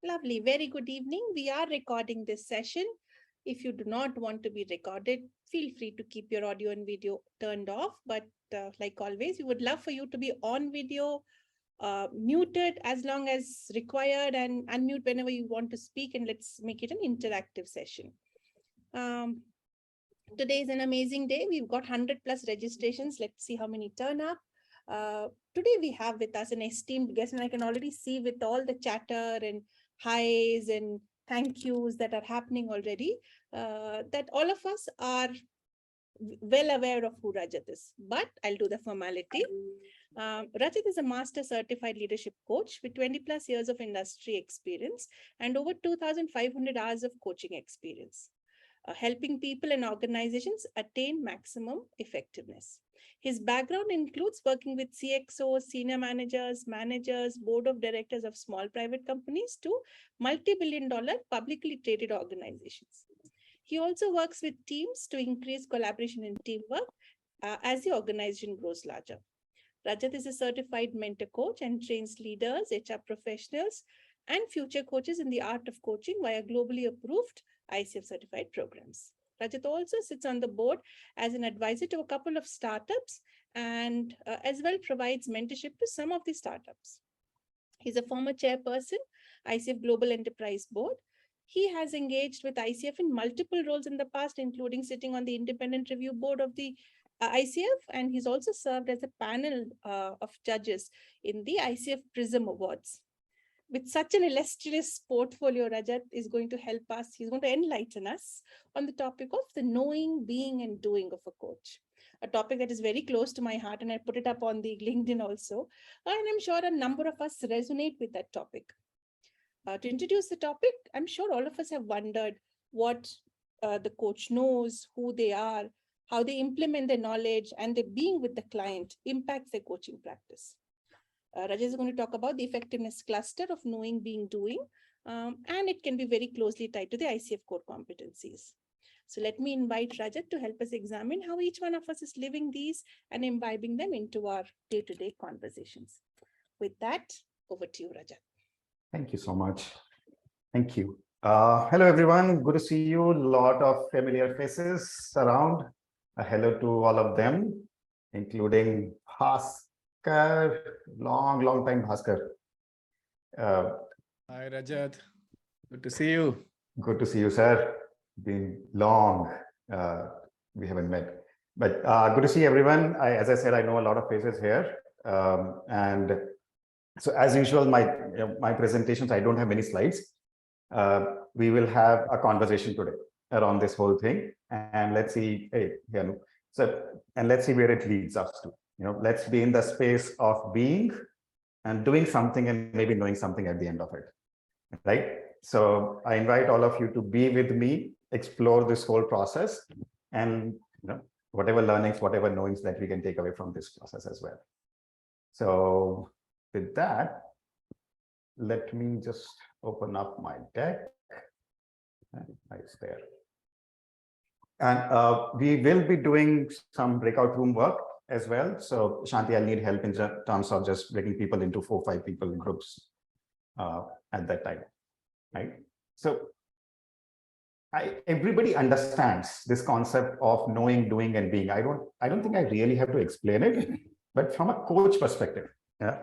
Lovely. Very good evening. We are recording this session. If you do not want to be recorded, feel free to keep your audio and video turned off. But like always, we would love for you to be on video, muted as long as required, and unmute whenever you want to speak. And let's make it an interactive session. Today is an amazing day. We've got 100 plus registrations. Let's see how many turn up. Today we have with us an esteemed guest, and I can already see with all the chatter and highs and thank yous that are happening already, that all of us are well aware of who Rajat is, but I'll do the formality. Rajat is a master certified leadership coach with 20 plus years of industry experience and over 2,500 hours of coaching experience, helping people and organizations attain maximum effectiveness. His background includes working with CXOs, senior managers, board of directors of small private companies to multi-billion-dollar publicly traded organizations. He also works with teams to increase collaboration and teamwork as the organization grows larger. Rajat is a certified mentor coach and trains leaders, HR professionals, and future coaches in the art of coaching via globally approved ICF certified programs. Rajat also sits on the board as an advisor to a couple of startups and as well provides mentorship to some of the startups. He's a former chairperson, ICF Global Enterprise Board. He has engaged with ICF in multiple roles in the past, including sitting on the independent review board of the ICF, and he's also served as a panel of judges in the ICF Prism Awards. With such an illustrious portfolio, Rajat is going to help us. He's going to enlighten us on the topic of the knowing, being, and doing of a coach, a topic that is very close to my heart, and I put it up on the LinkedIn also. And I'm sure a number of us resonate with that topic. To introduce the topic, I'm sure all of us have wondered what the coach knows, who they are, how they implement their knowledge, and their being with the client impacts their coaching practice. Rajat is going to talk about the effectiveness cluster of knowing, being, doing, and it can be very closely tied to the ICF core competencies. So let me invite Rajat to help us examine how each one of us is living these and imbibing them into our day-to-day conversations. With that, over to you, Rajat. Thank you so much. Thank you. Hello, everyone. Good to see you. A lot of familiar faces around. A hello to all of them, including Bhaskar. Long time, Bhaskar. Hi, Rajat. Good to see you. Good to see you, sir. Been long. We haven't met. But good to see everyone. As I said, I know a lot of faces here. And so as usual, my presentations, I don't have many slides. We will have a conversation today around this whole thing, and let's see. And let's see where it leads us to. Let's be in the space of being and doing something, and maybe knowing something at the end of it, right? So I invite all of you to be with me, explore this whole process, and whatever learnings, whatever knowings that we can take away from this process as well. So with that, let me just open up my deck. It's there. And we will be doing some breakout room work as well. So Shanti, I'll need help in terms of just breaking people into 4 or 5 people in groups at that time, right? So everybody understands this concept of knowing, doing, and being. I don't think I really have to explain it, but from a coach perspective, yeah.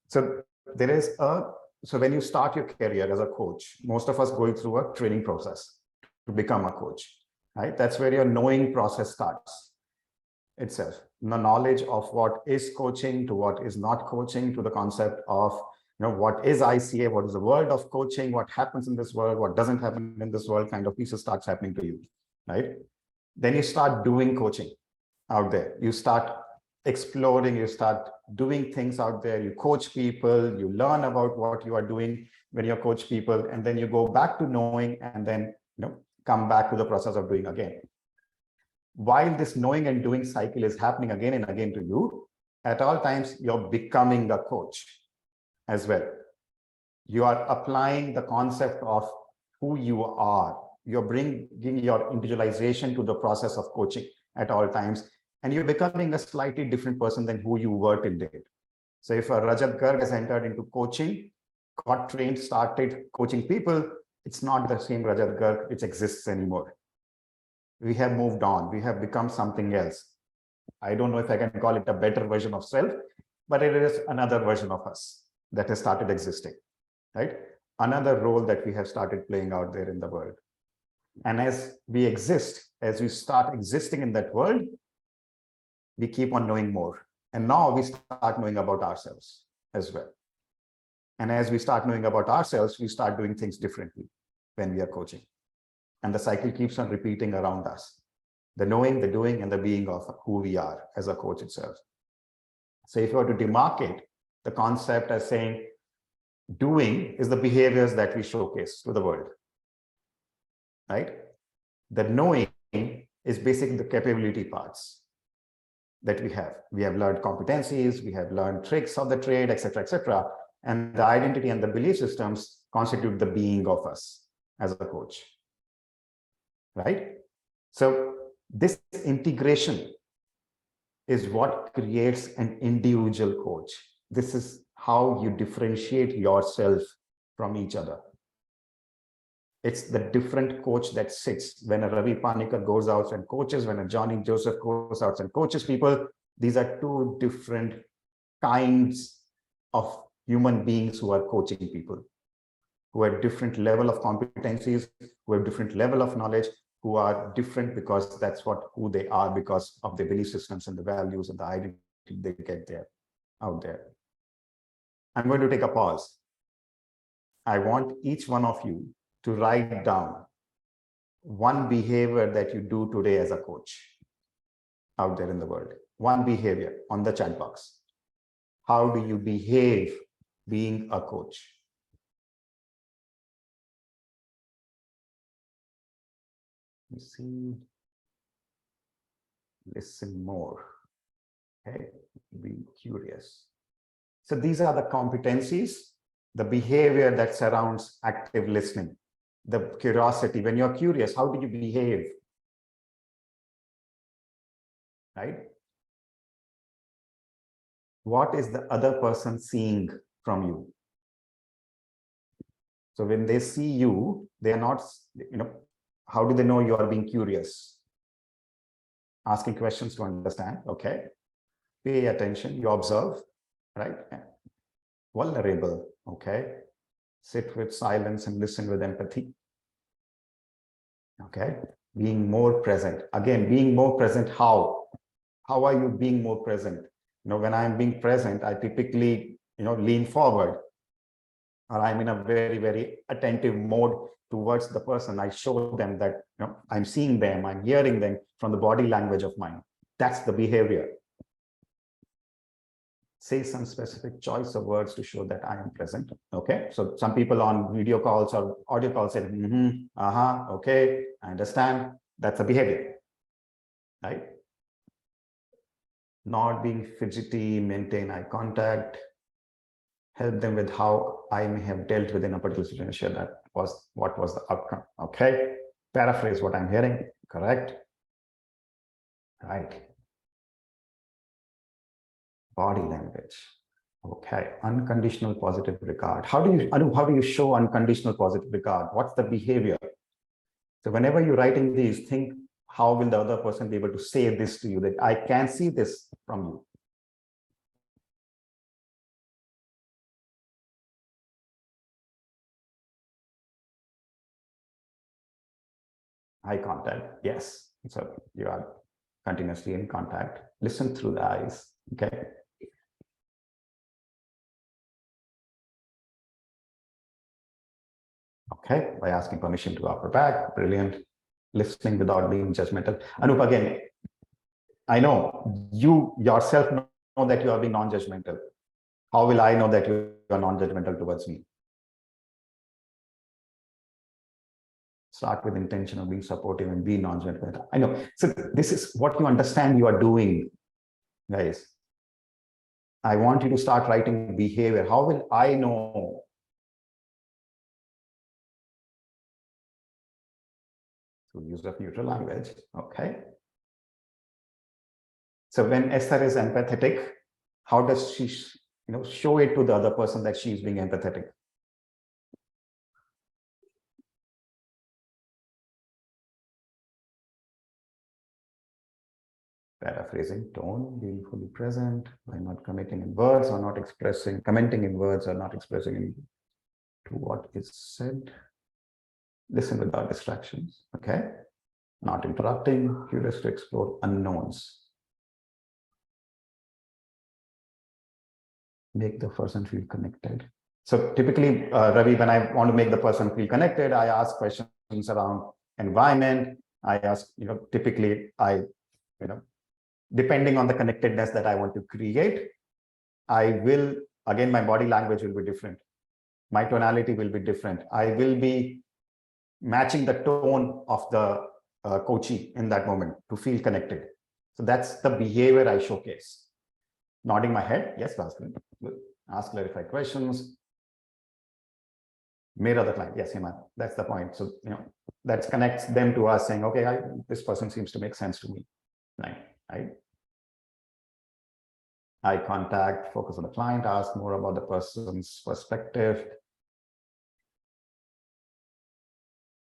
So there is so when you start your career as a coach, most of us going through a training process to become a coach, right? That's where your knowing process starts itself. The knowledge of what is coaching to what is not coaching, to the concept of what is ICA, what is the world of coaching, what happens in this world, what doesn't happen in this world, kind of pieces starts happening to you, right? Then you start doing coaching out there. You start exploring, you start doing things out there, you coach people, you learn about what you are doing when you coach people, and then you go back to knowing, and then come back to the process of doing again. While this knowing and doing cycle is happening again and again to you, at all times you're becoming a coach as well. You are applying the concept of who you are. You're bringing your individualization to the process of coaching at all times, and you're becoming a slightly different person than who you were till date. So if Rajat Garg has entered into coaching, got trained, started coaching people, it's not the same Rajat Garg which exists anymore. We have moved on. We have become something else. I don't know if I can call it a better version of self, but it is another version of us that has started existing, right? Another role that we have started playing out there in the world. And as we exist, as we start existing in that world, we keep on knowing more. And now we start knowing about ourselves as well. And as we start knowing about ourselves, we start doing things differently when we are coaching. And the cycle keeps on repeating around us. The knowing, the doing, and the being of who we are as a coach itself. So if you were to demarcate the concept as saying, doing is the behaviors that we showcase to the world, right? The knowing is basically the capability parts that we have. We have learned competencies, we have learned tricks of the trade, etc., etc. And the identity and the belief systems constitute the being of us as a coach, right? So this integration is what creates an individual coach. This is how you differentiate yourself from each other. It's the different coach that sits. When a Ravi Panikar goes out and coaches, when a Johnny Joseph goes out and coaches people, these are two different kinds of human beings who are coaching people, who have different level of competencies, who have different level of knowledge, who are different because that's who they are, because of their belief systems and the values and the identity they get there, out there. I'm going to take a pause. I want each one of you to write down one behavior that you do today as a coach out there in the world. One behavior on the chat box. How do you behave being a coach? You see, listen more. Okay, be curious. So these are the competencies, the behavior that surrounds active listening, the curiosity. When you're curious, how do you behave? Right? What is the other person seeing from you? So when they see you, they are not, how do they know you are being curious? Asking questions to understand, okay? Pay attention, you observe, right? Vulnerable, okay? Sit with silence and listen with empathy. Okay, being more present. Again, being more present, how? How are you being more present? When I'm being present, I typically, lean forward, or I'm in a very, very attentive mode towards the person. I show them that, I'm seeing them, I'm hearing them from the body language of mine. That's the behavior. Say some specific choice of words to show that I am present. Okay, so some people on video calls or audio calls say, okay, I understand. That's a behavior, right? Not being fidgety, maintain eye contact, help them with how I may have dealt with in a particular situation. That was what was the outcome. Okay, paraphrase what I'm hearing. Correct, right? Body language. Okay, unconditional positive regard. How do you show unconditional positive regard? What's the behavior? So whenever you're writing these, think, how will the other person be able to say this to you, that I can see this from you? Eye contact, yes. So you are continuously in contact. Listen through the eyes, okay? Okay, by asking permission to offer back, brilliant. Listening without being judgmental. Anup, again, I know you yourself know that you are being non-judgmental. How will I know that you are non-judgmental towards me? Start with intention of being supportive and be non-judgmental. I know. So this is what you understand you are doing, guys. I want you to start writing behavior. How will I know? So use of neutral language. Okay. So when Esther is empathetic, how does she show it to the other person that she is being empathetic? Paraphrasing, tone, being fully present, by not committing in words or not expressing, commenting in words or not expressing to what is said. Listen without distractions, okay? Not interrupting, curious to explore unknowns. Make the person feel connected. So typically, Ravi, when I want to make the person feel connected, I ask questions around environment. I ask, typically depending on the connectedness that I want to create, I will, again, my body language will be different. My tonality will be different. I will be matching the tone of the coachee in that moment to feel connected. So that's the behavior I showcase. Nodding my head, yes, Bhaskar. Ask clarified questions. Mirror the client, yes, Hima, that's the point. So, that connects them to us saying, okay, this person seems to make sense to me, right? Eye contact, focus on the client, ask more about the person's perspective.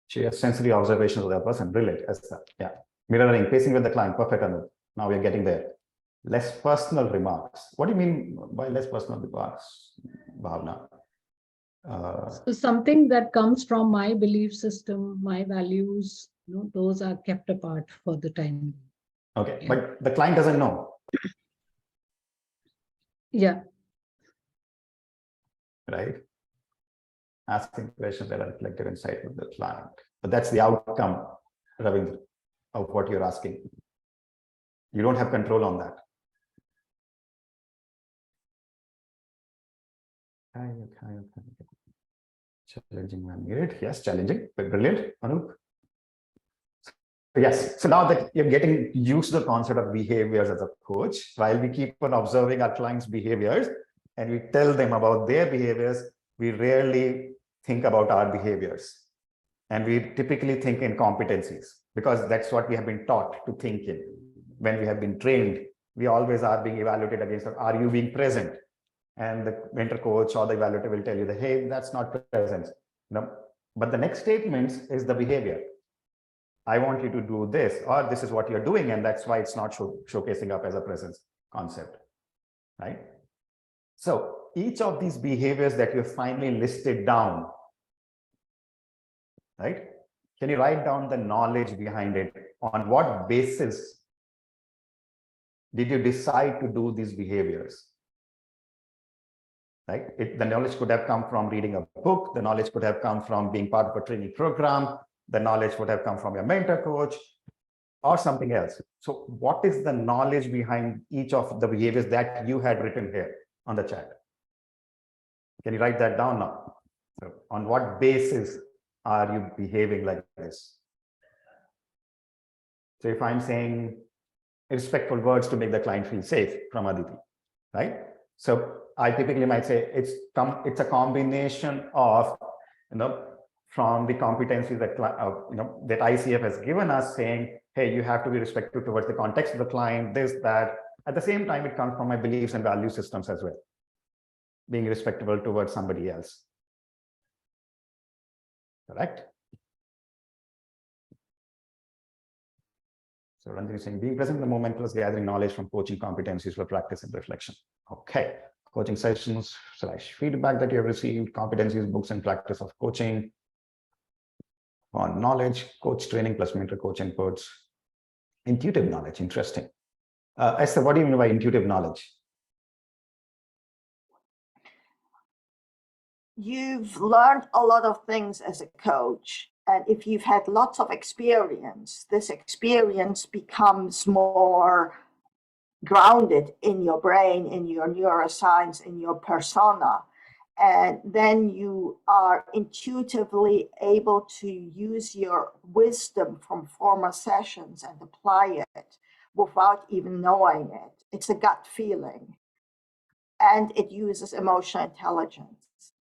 Share sensory observations of the person, relate as that. Yeah. Mirroring, pacing with the client, perfect. Now we're getting there. Less personal remarks. What do you mean by less personal remarks, Bhavna? So something that comes from my belief system, my values, those are kept apart for the time. Okay, yeah. But the client doesn't know. Yeah. Right? Asking questions that are reflected inside of the client. But that's the outcome, Ravindra, of what you're asking. You don't have control on that. Okay. Challenging when needed. Yes, challenging, but brilliant. Anup. Yes, so now that you're getting used to the concept of behaviors as a coach, while we keep on observing our clients' behaviors and we tell them about their behaviors, we rarely think about our behaviors. And we typically think in competencies because that's what we have been taught to think in. When we have been trained, we always are being evaluated against, are you being present? And the mentor coach or the evaluator will tell you that, hey, that's not presence. But the next statement is the behavior. I want you to do this, or this is what you're doing, and that's why it's not showcasing up as a presence concept, right? So each of these behaviors that you finally listed down, right? Can you write down the knowledge behind it? On what basis did you decide to do these behaviors? Right? The knowledge could have come from reading a book. The knowledge could have come from being part of a training program. The knowledge would have come from your mentor coach or something else. So what is the knowledge behind each of the behaviors that you had written here on the chat? Can you write that down now? So on what basis are you behaving like this? So if I'm saying respectful words to make the client feel safe from Aditi, right? So I typically might say it's a combination of, from the competencies that that ICF has given us, saying, hey, you have to be respectful towards the context of the client, this, that. At the same time, it comes from my beliefs and value systems as well, being respectful towards somebody else. Correct? So Ranjini is saying, being present in the moment plus gathering knowledge from coaching competencies for practice and reflection. Okay. Coaching sessions / feedback that you have received, competencies, books, and practice of coaching. On knowledge, coach training plus mentor coach inputs. Intuitive knowledge, interesting. Esther, what do you mean by intuitive knowledge? You've learned a lot of things as a coach. And if you've had lots of experience, this experience becomes more grounded in your brain, in your neuroscience, in your persona. And then you are intuitively able to use your wisdom from former sessions and apply it without even knowing it. It's a gut feeling. And it uses emotional intelligence.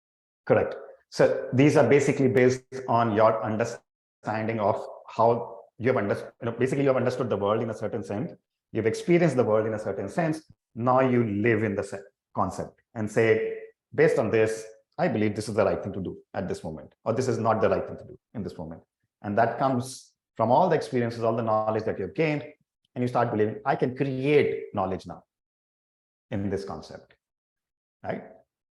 Correct. So these are basically based on your understanding of how you have understood, basically you have understood the world in a certain sense. You've experienced the world in a certain sense. Now you live in the concept and say, based on this, I believe this is the right thing to do at this moment, or this is not the right thing to do in this moment. And that comes from all the experiences, all the knowledge that you've gained. and you start believing, I can create knowledge now in this concept, right?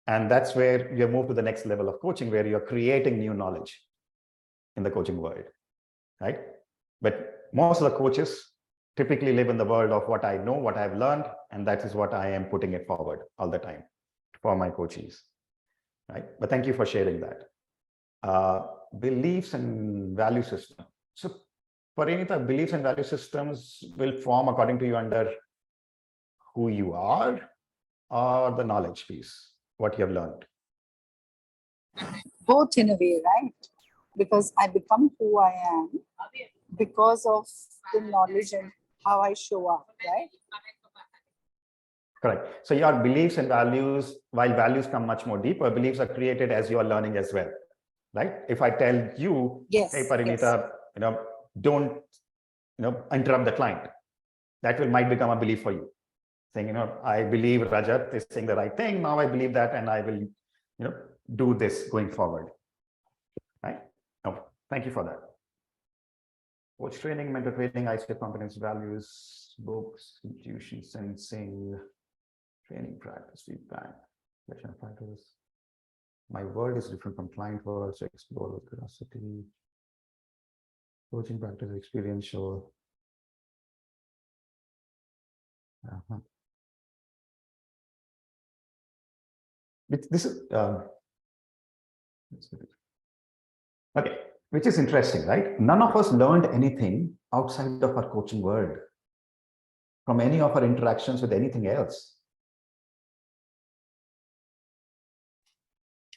And that's where you move to the next level of coaching, where you're creating new knowledge in the coaching world, right? But most of the coaches typically live in the world of what I know, what I've learned, and that is what I am putting it forward all the time for my coachees, right? But thank you for sharing that. Beliefs and value system. So, Parinita, beliefs and value systems will form according to you under who you are or the knowledge piece, what you have learned? Both in a way, right? Because I become who I am because of the knowledge and how I show up, right? Correct. So your beliefs and values, while values come much more deeper, beliefs are created as you are learning as well, right? If I tell you, Yes, hey, Parinita, yes. Don't, interrupt the client, that might become a belief for you. Saying, I believe Rajat is saying the right thing. Now I believe that, and I will, do this going forward. Right? Oh, thank you for that. Coach training, mentor training, ICF competence, values, books, intuition, sensing, training, practice, feedback, session practice. My world is different from client world, so explore with curiosity. Coaching practice, experiential. This is okay, which is interesting, right? None of us learned anything outside of our coaching world from any of our interactions with anything else.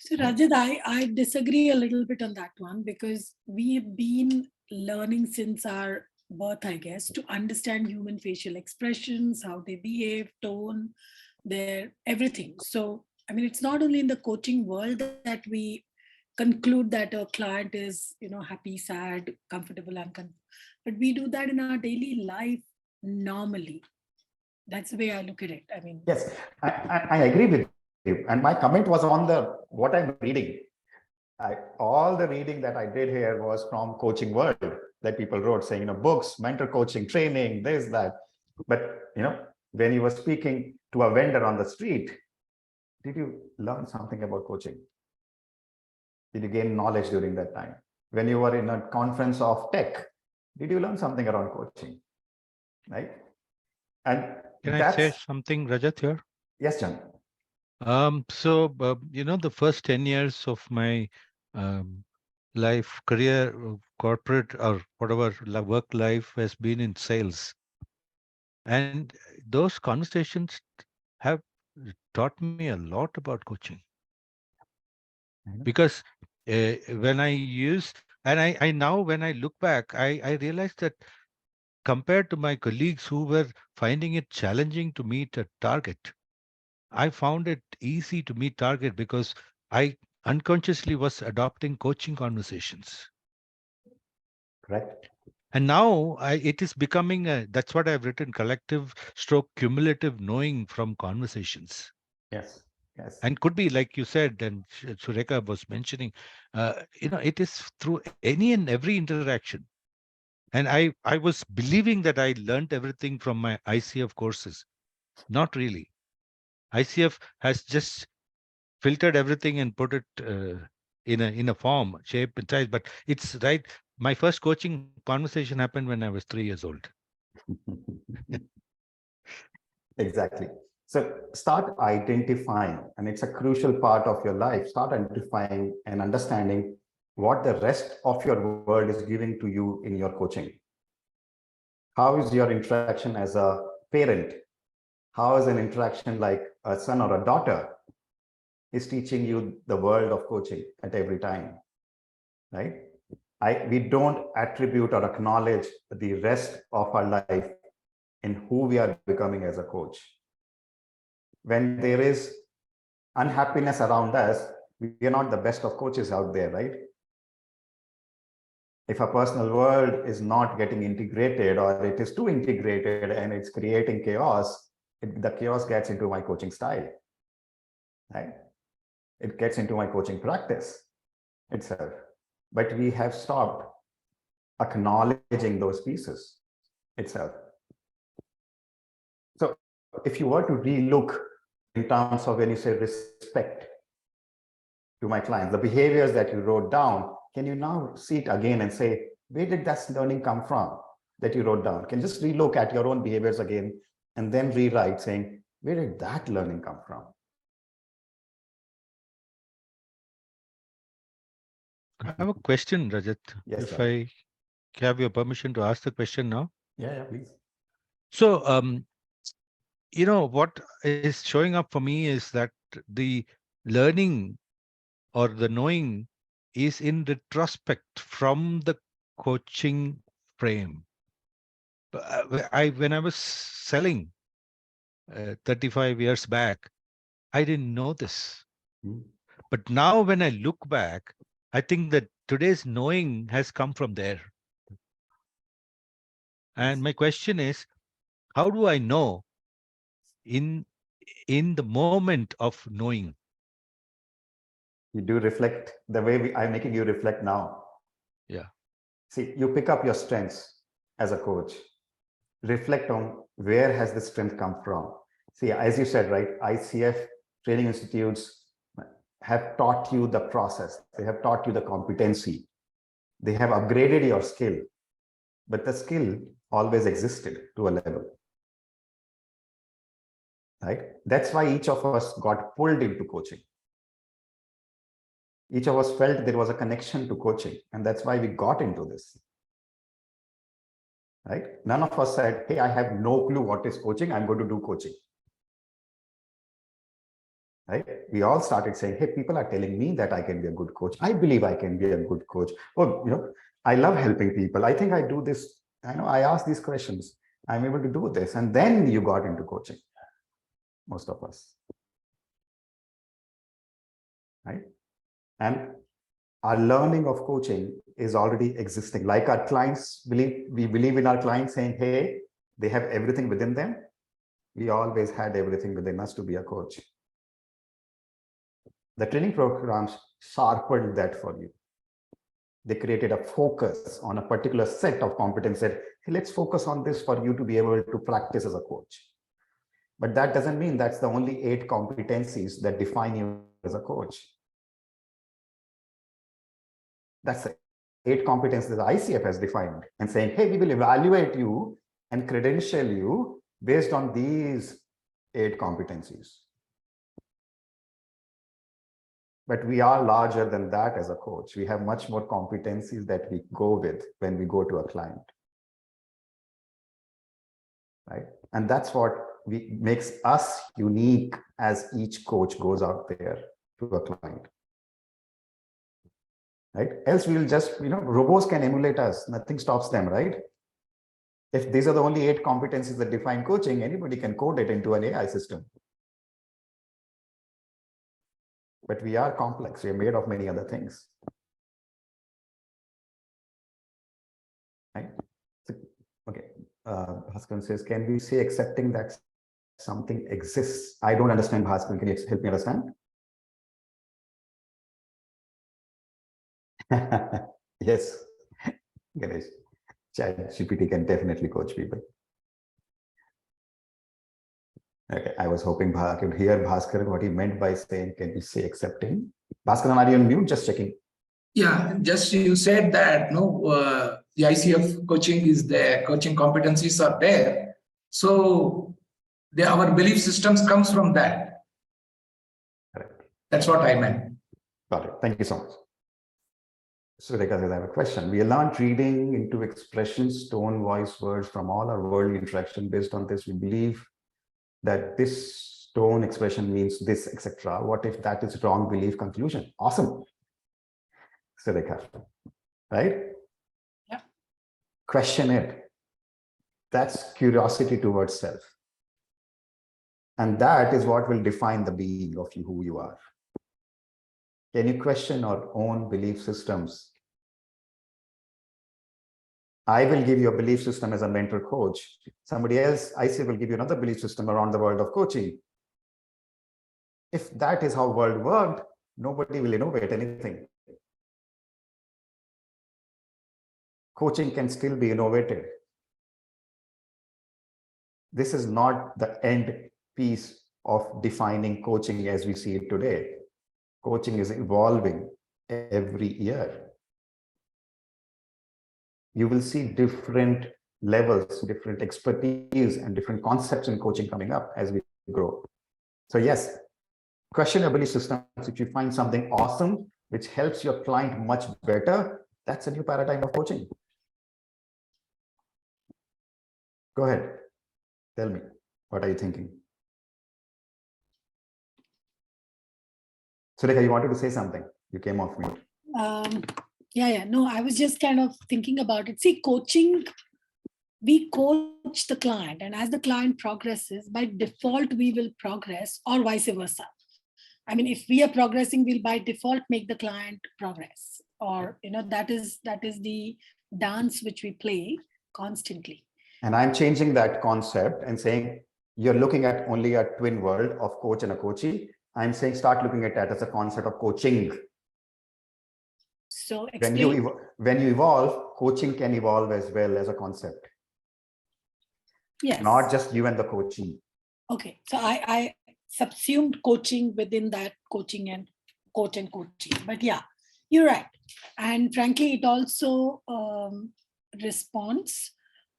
So Rajat, I disagree a little bit on that one, because we have been learning since our birth, I guess, to understand human facial expressions, how they behave, tone, their everything. So, I mean, it's not only in the coaching world that we conclude that a client is, happy, sad, comfortable, uncomfortable, but we do that in our daily life normally. That's the way I look at it. I mean, yes, I agree with you. And my comment was on what I'm reading. All the reading that I did here was from coaching world that people wrote, saying, books, mentor coaching, training, this, that. But, when you were speaking to a vendor on the street, did you learn something about coaching? Did you gain knowledge during that time? When you were in a conference of tech, did you learn something around coaching? Right? And can I say something, Rajat, here? Yes, John. The first 10 years of my life, career, corporate or whatever work life has been in sales. And those conversations have taught me a lot about coaching. Because when I use, and I now, when I look back, I realized that compared to my colleagues who were finding it challenging to meet a target, I found it easy to meet target because I unconsciously was adopting coaching conversations. Correct. And now it is becoming that's what I've written, collective stroke cumulative knowing from conversations. Yes. Yes. And could be, like you said, and Sureka was mentioning, it is through any and every interaction. And I was believing that I learned everything from my ICF courses. Not really. ICF has just filtered everything and put it in a form, shape, and size. But it's right. My first coaching conversation happened when I was 3 years old. Exactly. So start identifying, and it's a crucial part of your life. Start identifying and understanding what the rest of your world is giving to you in your coaching. How is your interaction as a parent? How is an interaction like a son or a daughter is teaching you the world of coaching at every time, right? We don't attribute or acknowledge the rest of our life in who we are becoming as a coach. When there is unhappiness around us, we are not the best of coaches out there, right? If a personal world is not getting integrated, or it is too integrated and it's creating chaos, the chaos gets into my coaching style, right? It gets into my coaching practice itself. But we have stopped acknowledging those pieces itself. if you were to relook in terms of when you say respect to my clients, the behaviors that you wrote down, can you now see it again and say, where did that learning come from that you wrote down? Can you just relook at your own behaviors again and then rewrite saying, where did that learning come from? I have a question, Rajat. Yes, if sir. I have your permission to ask the question now. Yeah, please. So, what is showing up for me is that the learning or the knowing is in retrospect from the coaching frame. When I was selling 35 years back, I didn't know this. But now when I look back, I think that today's knowing has come from there. And my question is, how do I know in the moment of knowing? You do reflect the way I'm making you reflect now. Yeah. See, you pick up your strengths as a coach. Reflect on where has this strength come from. See, as you said, right, ICF training institutes have taught you the process. They have taught you the competency. They have upgraded your skill, but the skill always existed to a level. Right? That's why each of us got pulled into coaching. Each of us felt there was a connection to coaching, and that's why we got into this. Right? None of us said, hey, I have no clue what is coaching, I'm going to do coaching. Right? We all started saying, hey, people are telling me that I can be a good coach. I believe I can be a good coach. Oh, I love helping people. I think I do this. I ask these questions. I'm able to do this. And then you got into coaching. Most of us. Right? And our learning of coaching is already existing. Like our clients we believe in our clients saying, hey, they have everything within them. We always had everything within us to be a coach. The training programs sharpened that for you. They created a focus on a particular set of competence. Said, hey, let's focus on this for you to be able to practice as a coach. But that doesn't mean that's the only 8 competencies that define you as a coach. That's the 8 competencies that ICF has defined and saying, hey, we will evaluate you and credential you based on these 8 competencies. But we are larger than that as a coach. We have much more competencies that we go with when we go to a client. Right? And that's what makes us unique as each coach goes out there to a client. Right? Else we will just, robots can emulate us. Nothing stops them, right? If these are the only 8 competencies that define coaching, anybody can code it into an AI system. But we are complex. We are made of many other things. Right? So, okay. Bhaskar says, can we say accepting that something exists? I don't understand, Bhaskar. Can you help me understand? Yes. Ganesh. ChatGPT can definitely coach people. Okay, I was hoping I could hear Bhaskar what he meant by saying, can we say accepting? Bhaskar, are you on mute? Just checking. Yeah, just you said that the ICF coaching is there, coaching competencies are there. So our belief systems comes from that. Correct. That's what I meant. Got it. Thank you so much. So Rekha says, I have a question. We learned reading into expressions, tone, voice, words from all our worldly interaction. Based on this, we believe that this tone expression means this, etc. What if that is wrong belief conclusion? Awesome. So Rekha, right? Yeah. Question it. That's curiosity towards self. And that is what will define the being of you, who you are. Can you question our own belief systems? I will give you a belief system as a mentor coach. Somebody else, I say, will give you another belief system around the world of coaching. If that is how the world worked, nobody will innovate anything. Coaching can still be innovated. This is not the end piece of defining coaching as we see it today. Coaching is evolving every year. You will see different levels, different expertise, and different concepts in coaching coming up as we grow. So yes, question your belief systems. If you find something awesome, which helps your client much better, that's a new paradigm of coaching. Go ahead. Tell me, what are you thinking? Sureka, you wanted to say something. You came off mute. Yeah. No, I was just kind of thinking about it. See, coaching, we coach the client, and as the client progresses, by default, we will progress, or vice versa. I mean, if we are progressing, we'll by default make the client progress, or that is the dance which we play constantly. And I'm changing that concept and saying you're looking at only a twin world of coach and a coachee. I'm saying start looking at that as a concept of coaching. So when you evolve, coaching can evolve as well as a concept. Yes. Not just you and the coachee. Okay. So I subsumed coaching within that coaching and coach and coachee. But yeah, you're right. And frankly, it also responds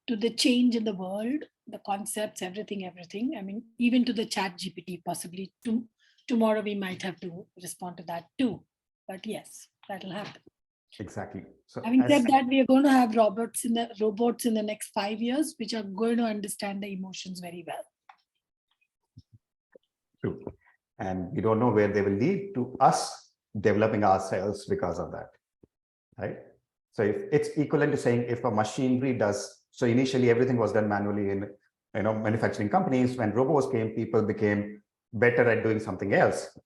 to the change in the world, the concepts, everything. I mean, even to the chat GPT, possibly tomorrow we might have to respond to that too. But yes, that'll happen. Exactly. So having said that, we are going to have robots in the next 5 years, which are going to understand the emotions very well. True. And we don't know where they will lead to us developing ourselves because of that. Right. So if it's equivalent to saying if a machinery does, so initially everything was done manually in manufacturing companies. When robots came, people became better at doing something else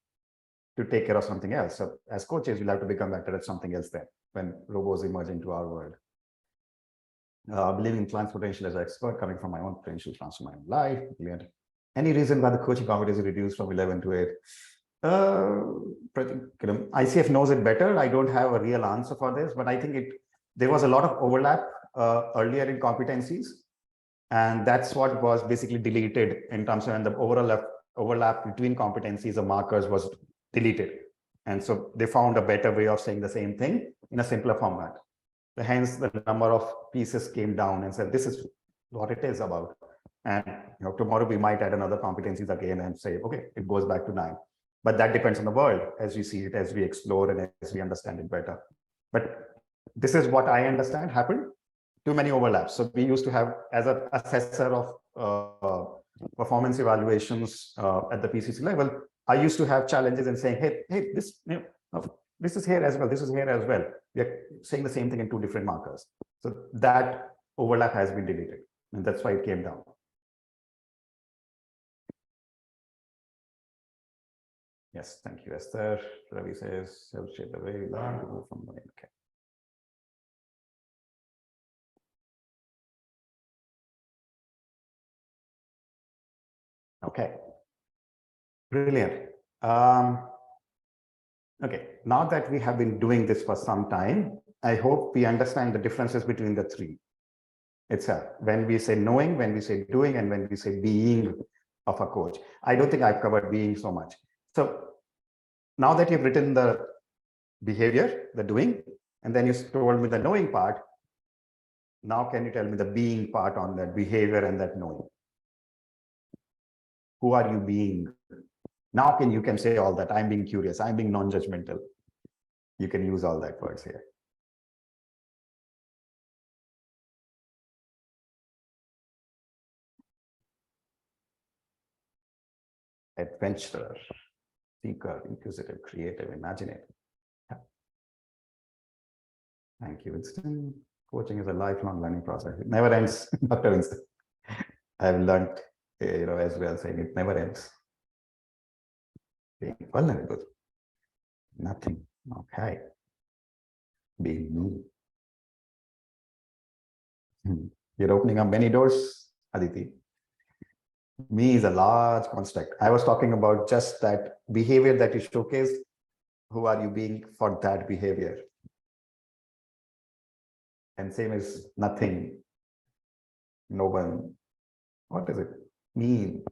to take care of something else. So as coaches, we'll have to become better at something else then when robots emerge into our world. Believing in client's potential as an expert, coming from my own potential transform my life. Any reason why the coaching competency reduced from 11 to 8? ICF knows it better. I don't have a real answer for this, but I think there was a lot of overlap earlier in competencies, and that's what was basically deleted in terms of, and the overlap between competencies or markers was deleted. And so they found a better way of saying the same thing in a simpler format. So hence the number of pieces came down and said, this is what it is about. And tomorrow we might add another competencies again and say, okay, it goes back to 9. But that depends on the world as we see it, as we explore and as we understand it better. But this is what I understand happened. Too many overlaps. So we used to have, as an assessor of performance evaluations at the PCC level, I used to have challenges in saying, hey, this is here as well. This is here as well. We are saying the same thing in 2 different markers. So that overlap has been deleted, and that's why it came down. Yes, thank you, Esther. Ravi says, help shape the way we learn to move from the okay. Okay, brilliant. Okay, now that we have been doing this for some time, I hope we understand the differences between the 3 itself. When we say knowing, when we say doing, and when we say being of a coach. I don't think I've covered being so much. So now that you've written the behavior, the doing, and then you told me the knowing part, now can you tell me the being part on that behavior and that knowing? Who are you being? Now you can say all that. I'm being curious. I'm being non-judgmental. You can use all that words here. Adventurer, seeker, inquisitive, creative, imaginative. Thank you, Winston. Coaching is a lifelong learning process. It never ends, Dr. Winston. I've learned, as well, saying it never ends. Being vulnerable, nothing. Okay. Being me. You're opening up many doors, Aditi. Me is a large construct. I was talking about just that behavior that you showcased. Who are you being for that behavior? And same as nothing, no one. What does it mean?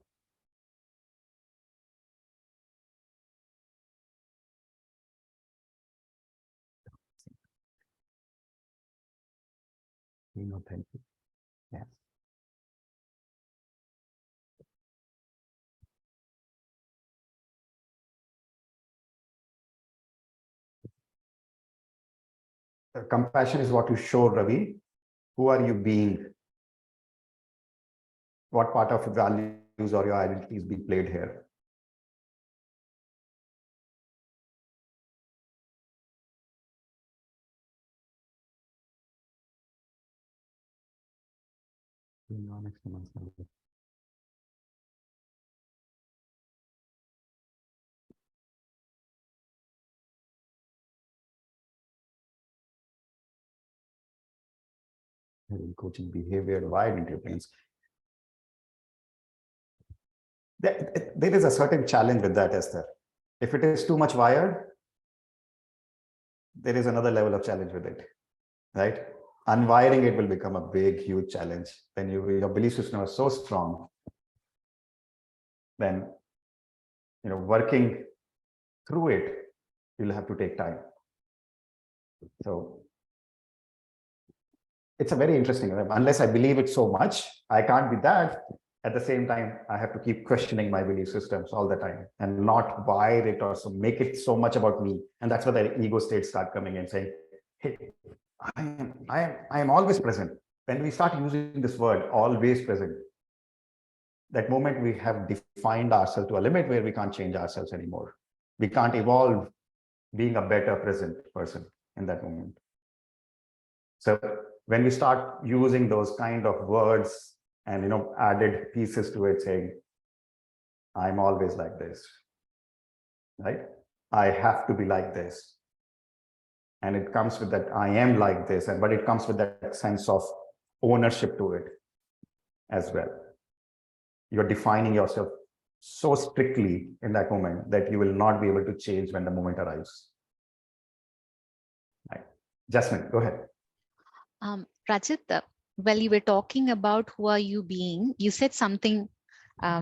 Being authentic. Yes. Compassion is what you show, Ravi. Who are you being? What part of your values or your identity is being played here? Being honest to myself. In coaching behavior, wired interference. There is a certain challenge with that, Esther. If it is too much wired, there is another level of challenge with it, right? Unwiring it will become a big, huge challenge. When your belief system is so strong, then working through it, you'll have to take time. So it's a very interesting, unless I believe it so much, I can't be that. At the same time, I have to keep questioning my belief systems all the time and not wire it or so make it so much about me. And that's where the ego states start coming and saying, hey, I am always present. When we start using this word, always present, that moment we have defined ourselves to a limit where we can't change ourselves anymore. We can't evolve being a better present person in that moment. So when we start using those kind of words and added pieces to it saying, I'm always like this, right? I have to be like this. And it comes with that I am like this, but it comes with that sense of ownership to it as well. You're defining yourself so strictly in that moment that you will not be able to change when the moment arrives. Right. Jasmine, go ahead. Rajat, while you were talking about who are you being, you said something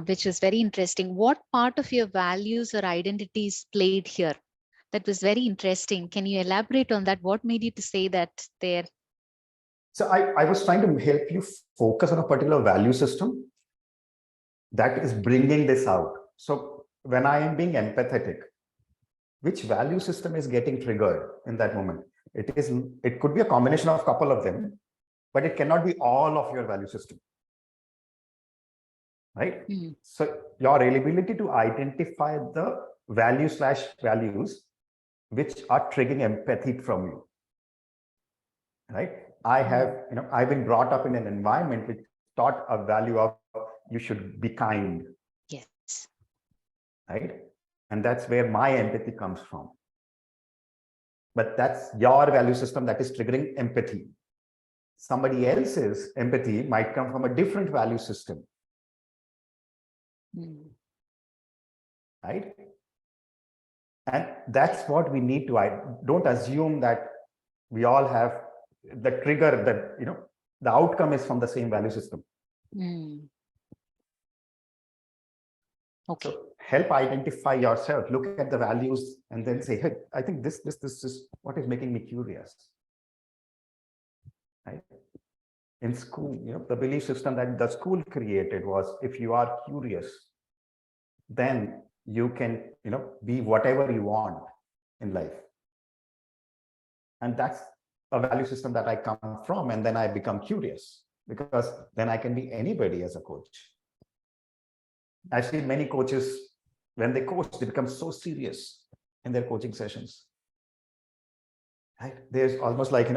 which is very interesting. What part of your values or identities played here? That was very interesting. Can you elaborate on that? What made you to say that there? So I was trying to help you focus on a particular value system that is bringing this out. So when I am being empathetic, which value system is getting triggered in that moment? It could be a combination of a couple of them, but it cannot be all of your value system, right? Mm. So your ability to identify the values which are triggering empathy from you, right? I've been brought up in an environment which taught a value of you should be kind. Yes. Right? And that's where my empathy comes from. But that's your value system that is triggering empathy. Somebody else's empathy might come from a different value system. Mm. Right? And that's what we need to, don't assume that we all have the trigger that, the outcome is from the same value system. Mm. Okay. So help identify yourself, look at the values and then say, hey, I think this is what is making me curious. Right? In school, the belief system that the school created was if you are curious, then you can, be whatever you want in life. And that's a value system that I come from. And then I become curious because then I can be anybody as a coach. I've seen many coaches, when they coach, they become so serious in their coaching sessions. Right? There's almost like,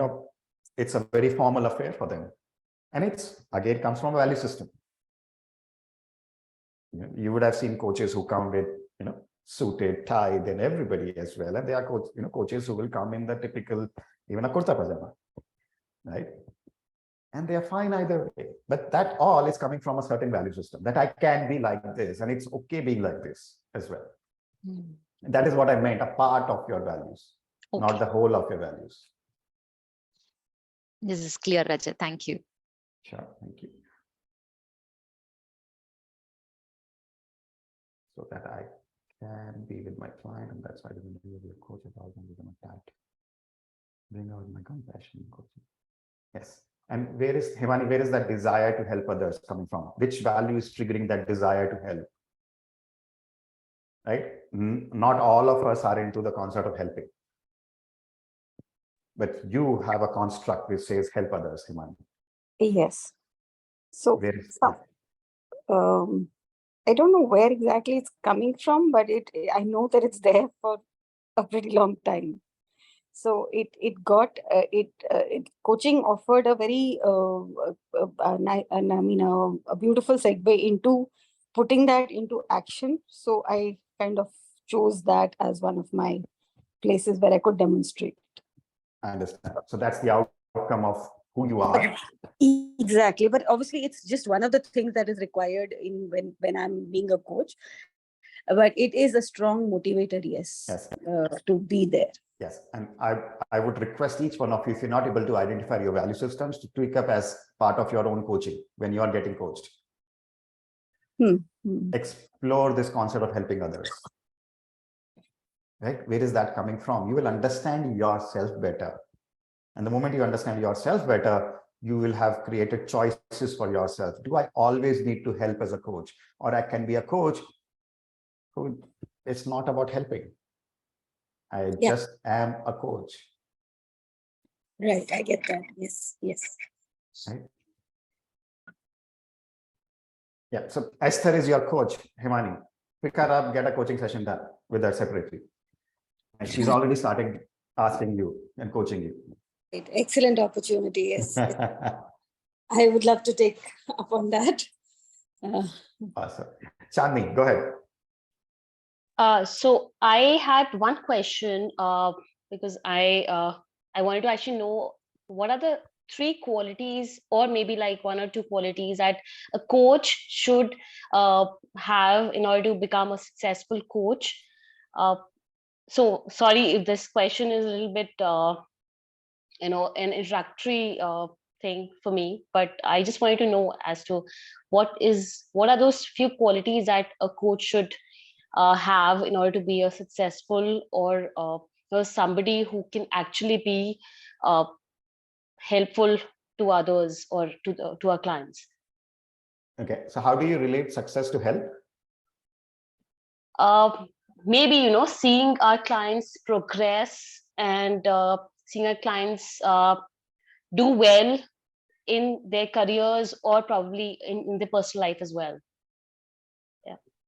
it's a very formal affair for them. And it's, again, comes from a value system. You would have seen coaches who come with, suited, tied, and everybody as well. And they are coaches who will come in the typical, even a kurta pajama, right? And they are fine either way. But that all is coming from a certain value system that I can be like this, and it's okay being like this as well. Mm. That is what I meant, a part of your values, okay, not the whole of your values. This is clear, Rajat. Thank you. Sure, thank you. So that I can be with my client, and that's why I didn't be a coach about them with them attack. Bring out my compassion in coaching. Yes. And where is, Himani, where is that desire to help others coming from? Which value is triggering that desire to help? Right? Not all of us are into the concept of helping. But you have a construct which says help others, Himani. Yes. So Where is, I don't know where exactly it's coming from, but I know that it's there for a pretty long time. So coaching offered a very a beautiful segue into putting that into action. So I kind of chose that as one of my places where I could demonstrate. I understand. So that's the outcome of who you are. Exactly. But obviously it's just one of the things that is required in when I'm being a coach. But it is a strong motivator, yes. To be there. Yes, and I would request each one of you, if you're not able to identify your value systems, to tweak up as part of your own coaching when you are getting coached. Explore this concept of helping others. Right? Where is that coming from? You will understand yourself better. And the moment you understand yourself better, you will have created choices for yourself. Do I always need to help as a coach? Or I can be a coach who, it's not about helping. I just am a coach. Right, I get that. Yes, yes. Right? Yeah, so Esther is your coach, Himani. Pick her up, get a coaching session done with her separately. And she's already started asking you and coaching you. Excellent opportunity, yes. I would love to take up on that. Awesome. Chandni, go ahead. So I had one question because I wanted to actually know what are the 3 qualities or maybe like 1 or 2 qualities that a coach should have in order to become a successful coach. So sorry if this question is a little bit, an introductory thing for me, but I just wanted to know as to what are those few qualities that a coach should have in order to be a successful or somebody who can actually be helpful to others or to our clients. Okay, so how do you relate success to help? Maybe seeing our clients progress and seeing our clients do well in their careers or probably in their personal life as well.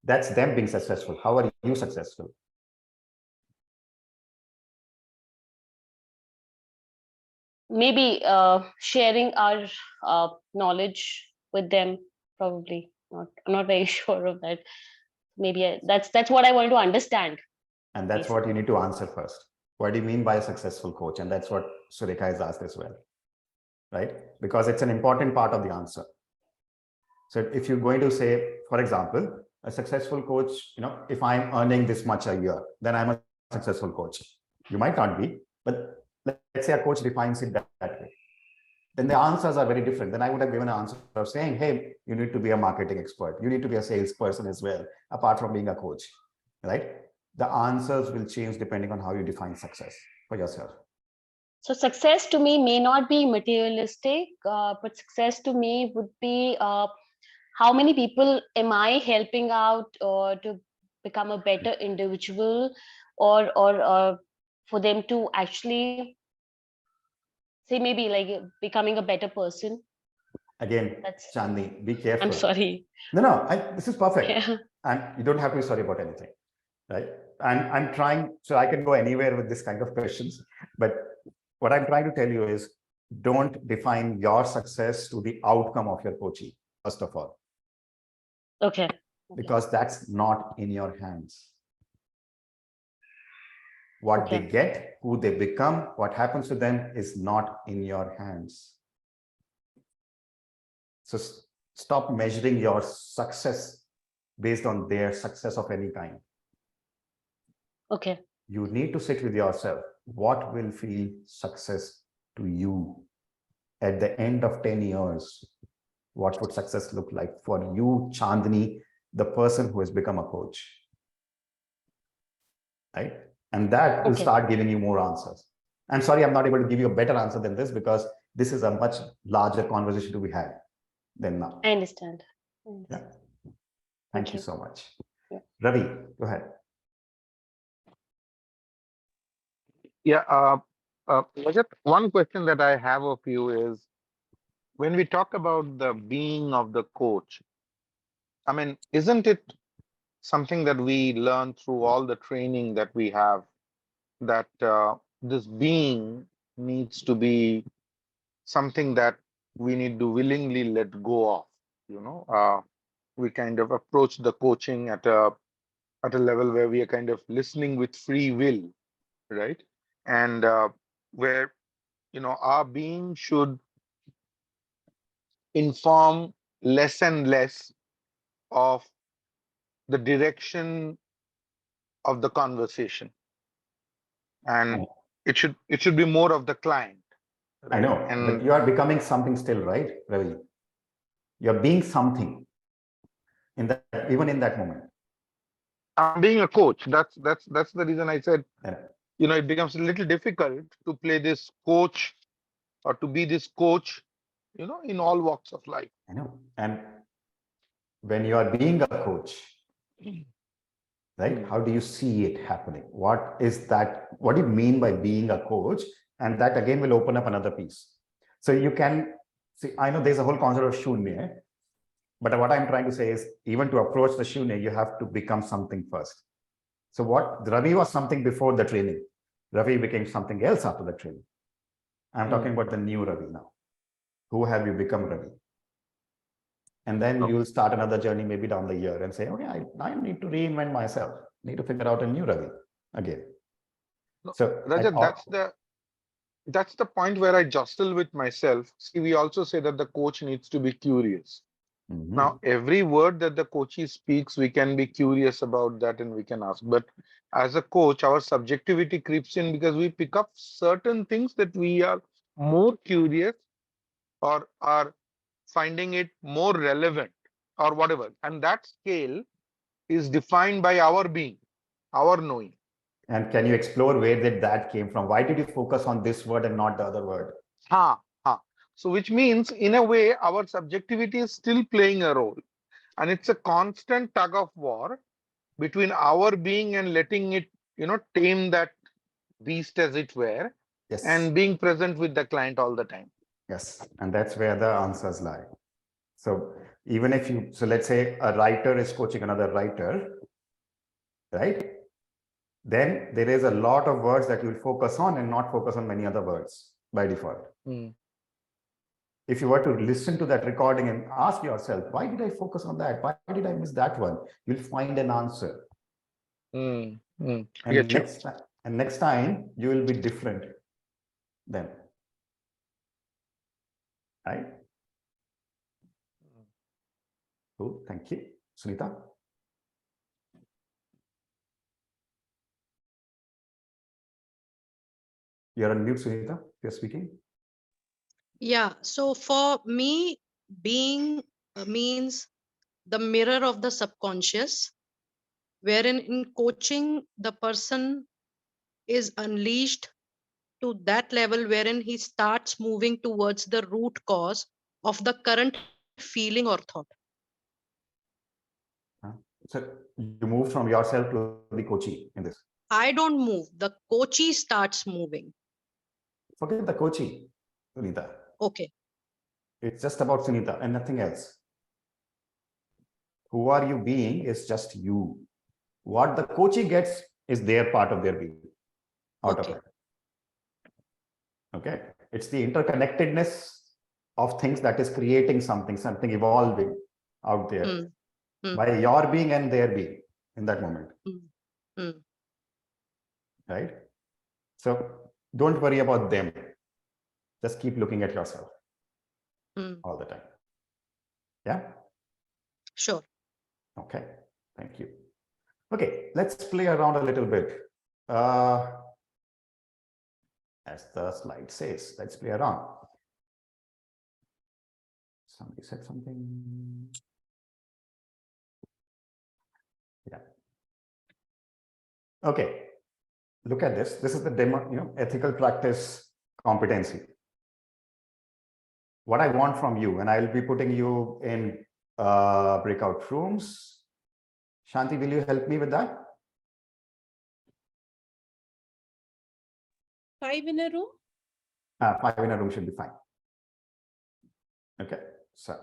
That's them being successful. How are you successful? Maybe sharing our knowledge with them, probably. I'm not very sure of that. Maybe that's what I wanted to understand. And that's what you need to answer first. What do you mean by a successful coach? And that's what Sureka has asked as well, right? Because it's an important part of the answer. So if you're going to say, for example, a successful coach, if I'm earning this much a year, then I'm a successful coach. You might not be, but let's say a coach defines it that way. Then the answers are very different. Then I would have given an answer of saying, hey, you need to be a marketing expert. You need to be a salesperson as well, apart from being a coach, right? The answers will change depending on how you define success for yourself. So success to me may not be materialistic, but success to me would be how many people am I helping out to become a better individual or for them to actually say maybe like becoming a better person. Again, Chandni, be careful. I'm sorry. No, this is perfect. Yeah. And you don't have to be sorry about anything, right? And I'm trying, so I can go anywhere with this kind of questions, but what I'm trying to tell you is don't define your success to the outcome of your coaching, first of all. Okay. Because that's not in your hands. What they get, who they become, what happens to them is not in your hands. So stop measuring your success based on their success of any kind. Okay. You need to sit with yourself. What will feel success to you at the end of 10 years? What would success look like for you, Chandni, the person who has become a coach? Right? And that will start giving you more answers. I'm sorry, I'm not able to give you a better answer than this because this is a much larger conversation to be had than now. I understand. Yeah. Thank you so much. Yeah. Ravi, go ahead. Yeah, Rajat, one question that I have of you is, when we talk about the being of the coach, I mean, isn't it something that we learn through all the training that we have, that this being needs to be something that we need to willingly let go of? We kind of approach the coaching at a level where we are kind of listening with free will, right? And where our being should inform less and less of the direction of the conversation, and it should be more of the client. Right? I know, and but you are becoming something still, right, Ravi? You're being something in that, even in that moment. I'm being a coach. That's the reason I said, it becomes a little difficult to play this coach or to be this coach, in all walks of life. I know. And when you are being a coach, right, how do you see it happening? What is that? What do you mean by being a coach? And that again will open up another piece. So you can see, I know there's a whole concept of shunya, but what I'm trying to say is, even to approach the shunya, you have to become something first. So what Ravi was something before the training. Ravi became something else after the training. I'm talking about the new Ravi now. Who have you become, Ravi? And then you'll start another journey maybe down the year and say, okay, I need to reinvent myself. Need to figure out a new Ravi again. So Rajat, that's the point where I jostle with myself. See, we also say that the coach needs to be curious. Now, every word that the coachee speaks, we can be curious about that and we can ask. But as a coach, our subjectivity creeps in because we pick up certain things that we are more curious or are finding it more relevant or whatever. And that scale is defined by our being, our knowing. And can you explore where that came from? Why did you focus on this word and not the other word? So which means, in a way, our subjectivity is still playing a role. And it's a constant tug of war between our being and letting it, tame that beast, as it were, and being present with the client all the time. Yes. And that's where the answers lie. So even if so let's say a writer is coaching another writer, right? Then there is a lot of words that you'll focus on and not focus on many other words by default. If you were to listen to that recording and ask yourself, why did I focus on that? Why did I miss that one? You'll find an answer. And next time you will be different then. Right? Cool. Thank you. Sunita? You're on mute, Sunita, if you're speaking. Yeah, so for me, being means the mirror of the subconscious, wherein in coaching, the person is unleashed to that level wherein he starts moving towards the root cause of the current feeling or thought. So you move from yourself to the coachee in this. I don't move, the coachee starts moving. Forget the coachee, Sunita. Okay. It's just about Sunita and nothing else. Who are you being is just you. What the coachee gets is their part of their being out of it. Okay. It's the interconnectedness of things that is creating something evolving out there by your being and their being in that moment. Right? So don't worry about them. Just keep looking at yourself all the time. Yeah? Sure. Okay. Thank you. Okay, let's play around a little bit. As the slide says, let's play around. Somebody said something. Yeah. Okay. Look at this. This is the demo, ethical practice competency. what I want from you, and I'll be putting you in breakout rooms. Shanti, will you help me with that? 5 in a room? 5 in a room should be fine. Okay, so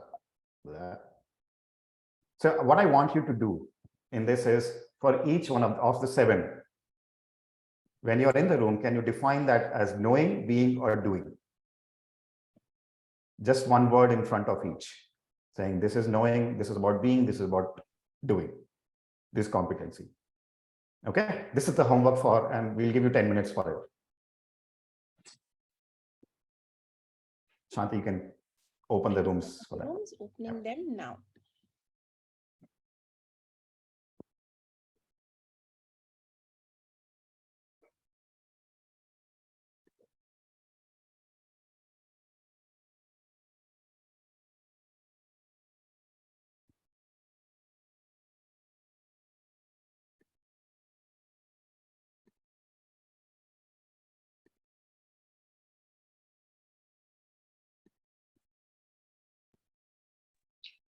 what I want you to do in this is, for each one of the 7, when you're in the room, can you define that as knowing, being, or doing? Just one word in front of each, saying this is knowing, this is about being, this is about doing, this competency. Okay, this is the homework for, and we'll give you 10 minutes for it. Shanti, you can open the rooms for that. Rooms, opening them now.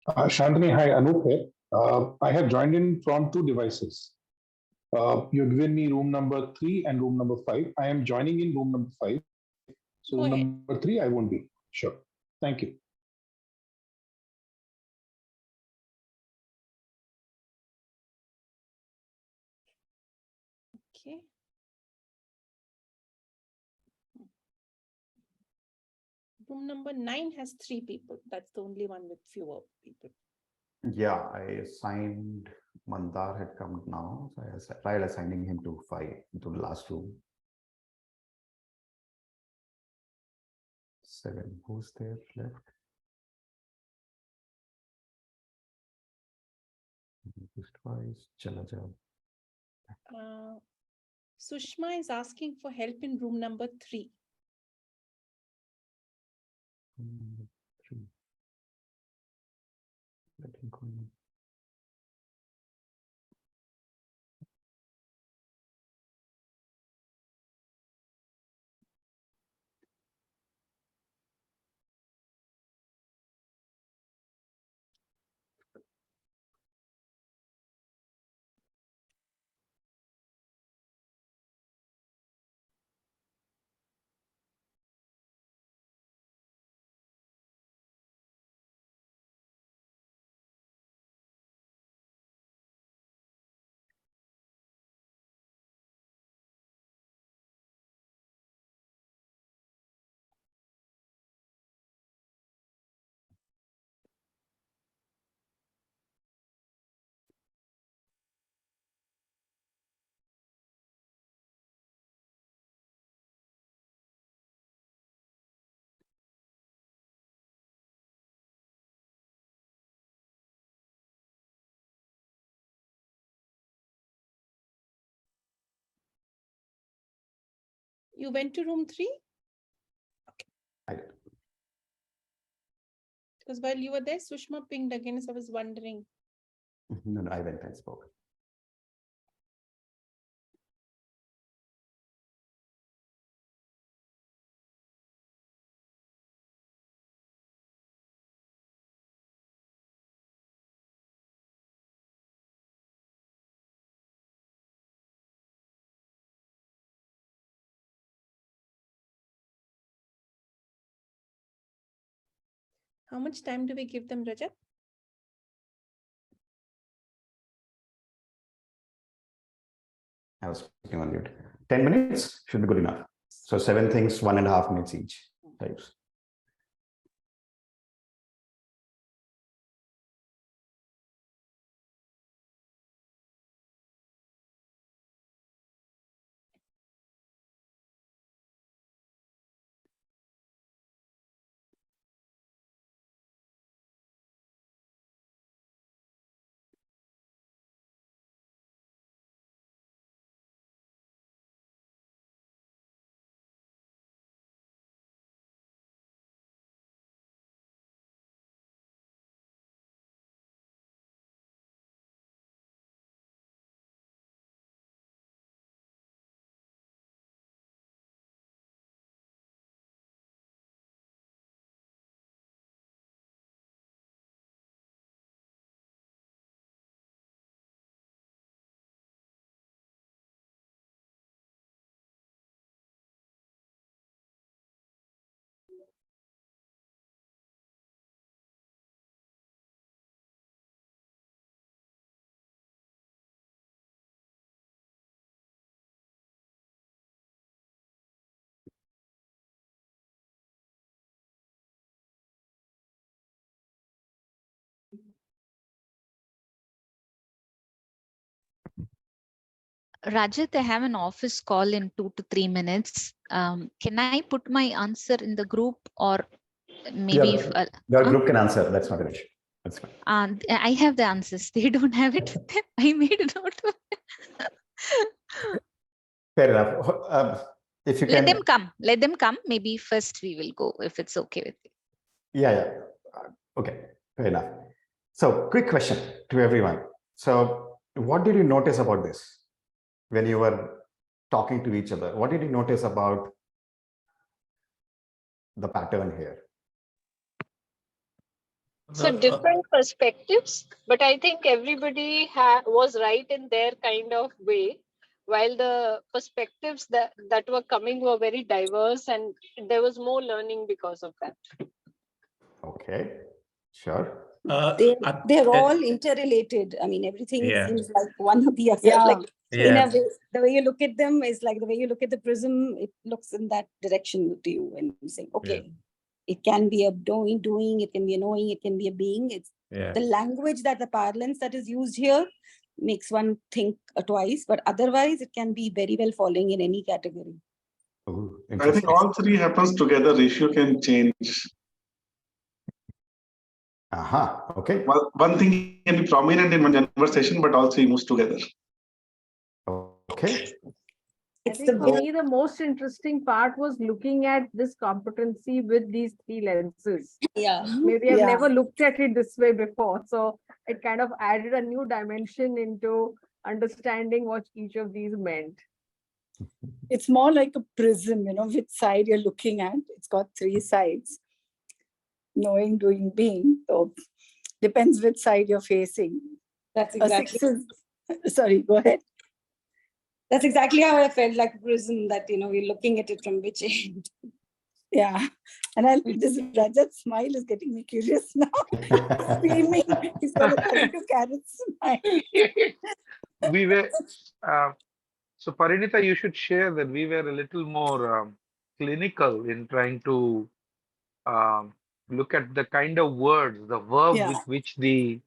Shantanu, hi, Anup here. I have joined in from 2 devices. You've given me room number 3 and room number 5. I am joining in room number 5. So Go room ahead. number 3, I won't be. Sure. Thank you. Okay. Room number 9 has 3 people. That's the only one with fewer people. Yeah, I assigned Mandar had come now, so I tried assigning him to 5 into the last room. 7, who's there left? Just twice, chala jao. Sushma is asking for help in room number 3. Number 3. Let him go in. You went to room 3? Okay. I did. Because while you were there, Sushma pinged again, so I was wondering. No, I went and spoke. How much time do we give them, Rajat? I was speaking on mute. 10 minutes should be good enough. So 7 things, 1.5 minutes each. Types. Rajat, I have an office call in 2 to 3 minutes. Can I put my answer in the group, or maybe if your group can answer? That's not an issue. That's fine. I have the answers. They don't have it. I made a note of it. Fair enough. If you Let can, them come. Let them come. Maybe first we will go, if it's okay with you. yeah. Okay, fair enough. So, quick question to everyone. So, what did you notice about this when you were talking to each other? What did you notice about the pattern here? So different perspectives, but I think everybody was right in their kind of way, while the perspectives that were coming were very diverse, and there was more learning because of that. Okay, sure. They're all interrelated. I mean, everything seems like one or the other. Yeah. Like in a way, the way you look at them is like the way you look at the prism. It looks in that direction to you, and you say, okay, it can be a doing, it can be a knowing, it can be a being. It's the language, that the parlance that is used here makes one think twice, but otherwise it can be very well falling in any category. Ooh, I think all three happens together. Issue can change. Okay. Well, one thing can be prominent in one conversation, but all three moves together. Okay. I think for me, the most interesting part was looking at this competency with these three lenses. Yeah. Maybe I've never looked at it this way before. So it kind of added a new dimension into understanding what each of these meant. It's more like a prism, which side you're looking at. It's got three sides. Knowing, doing, being. So depends which side you're facing. That's exactly. Sorry, go ahead. That's exactly how I felt, like a prism, that we're looking at it from which end. Yeah. And this Rajat smile is getting me curious now. Screaming. He's got a 32 carat smile. We were so Parinita, you should share that we were a little more clinical in trying to look at the kind of words, the verb with which the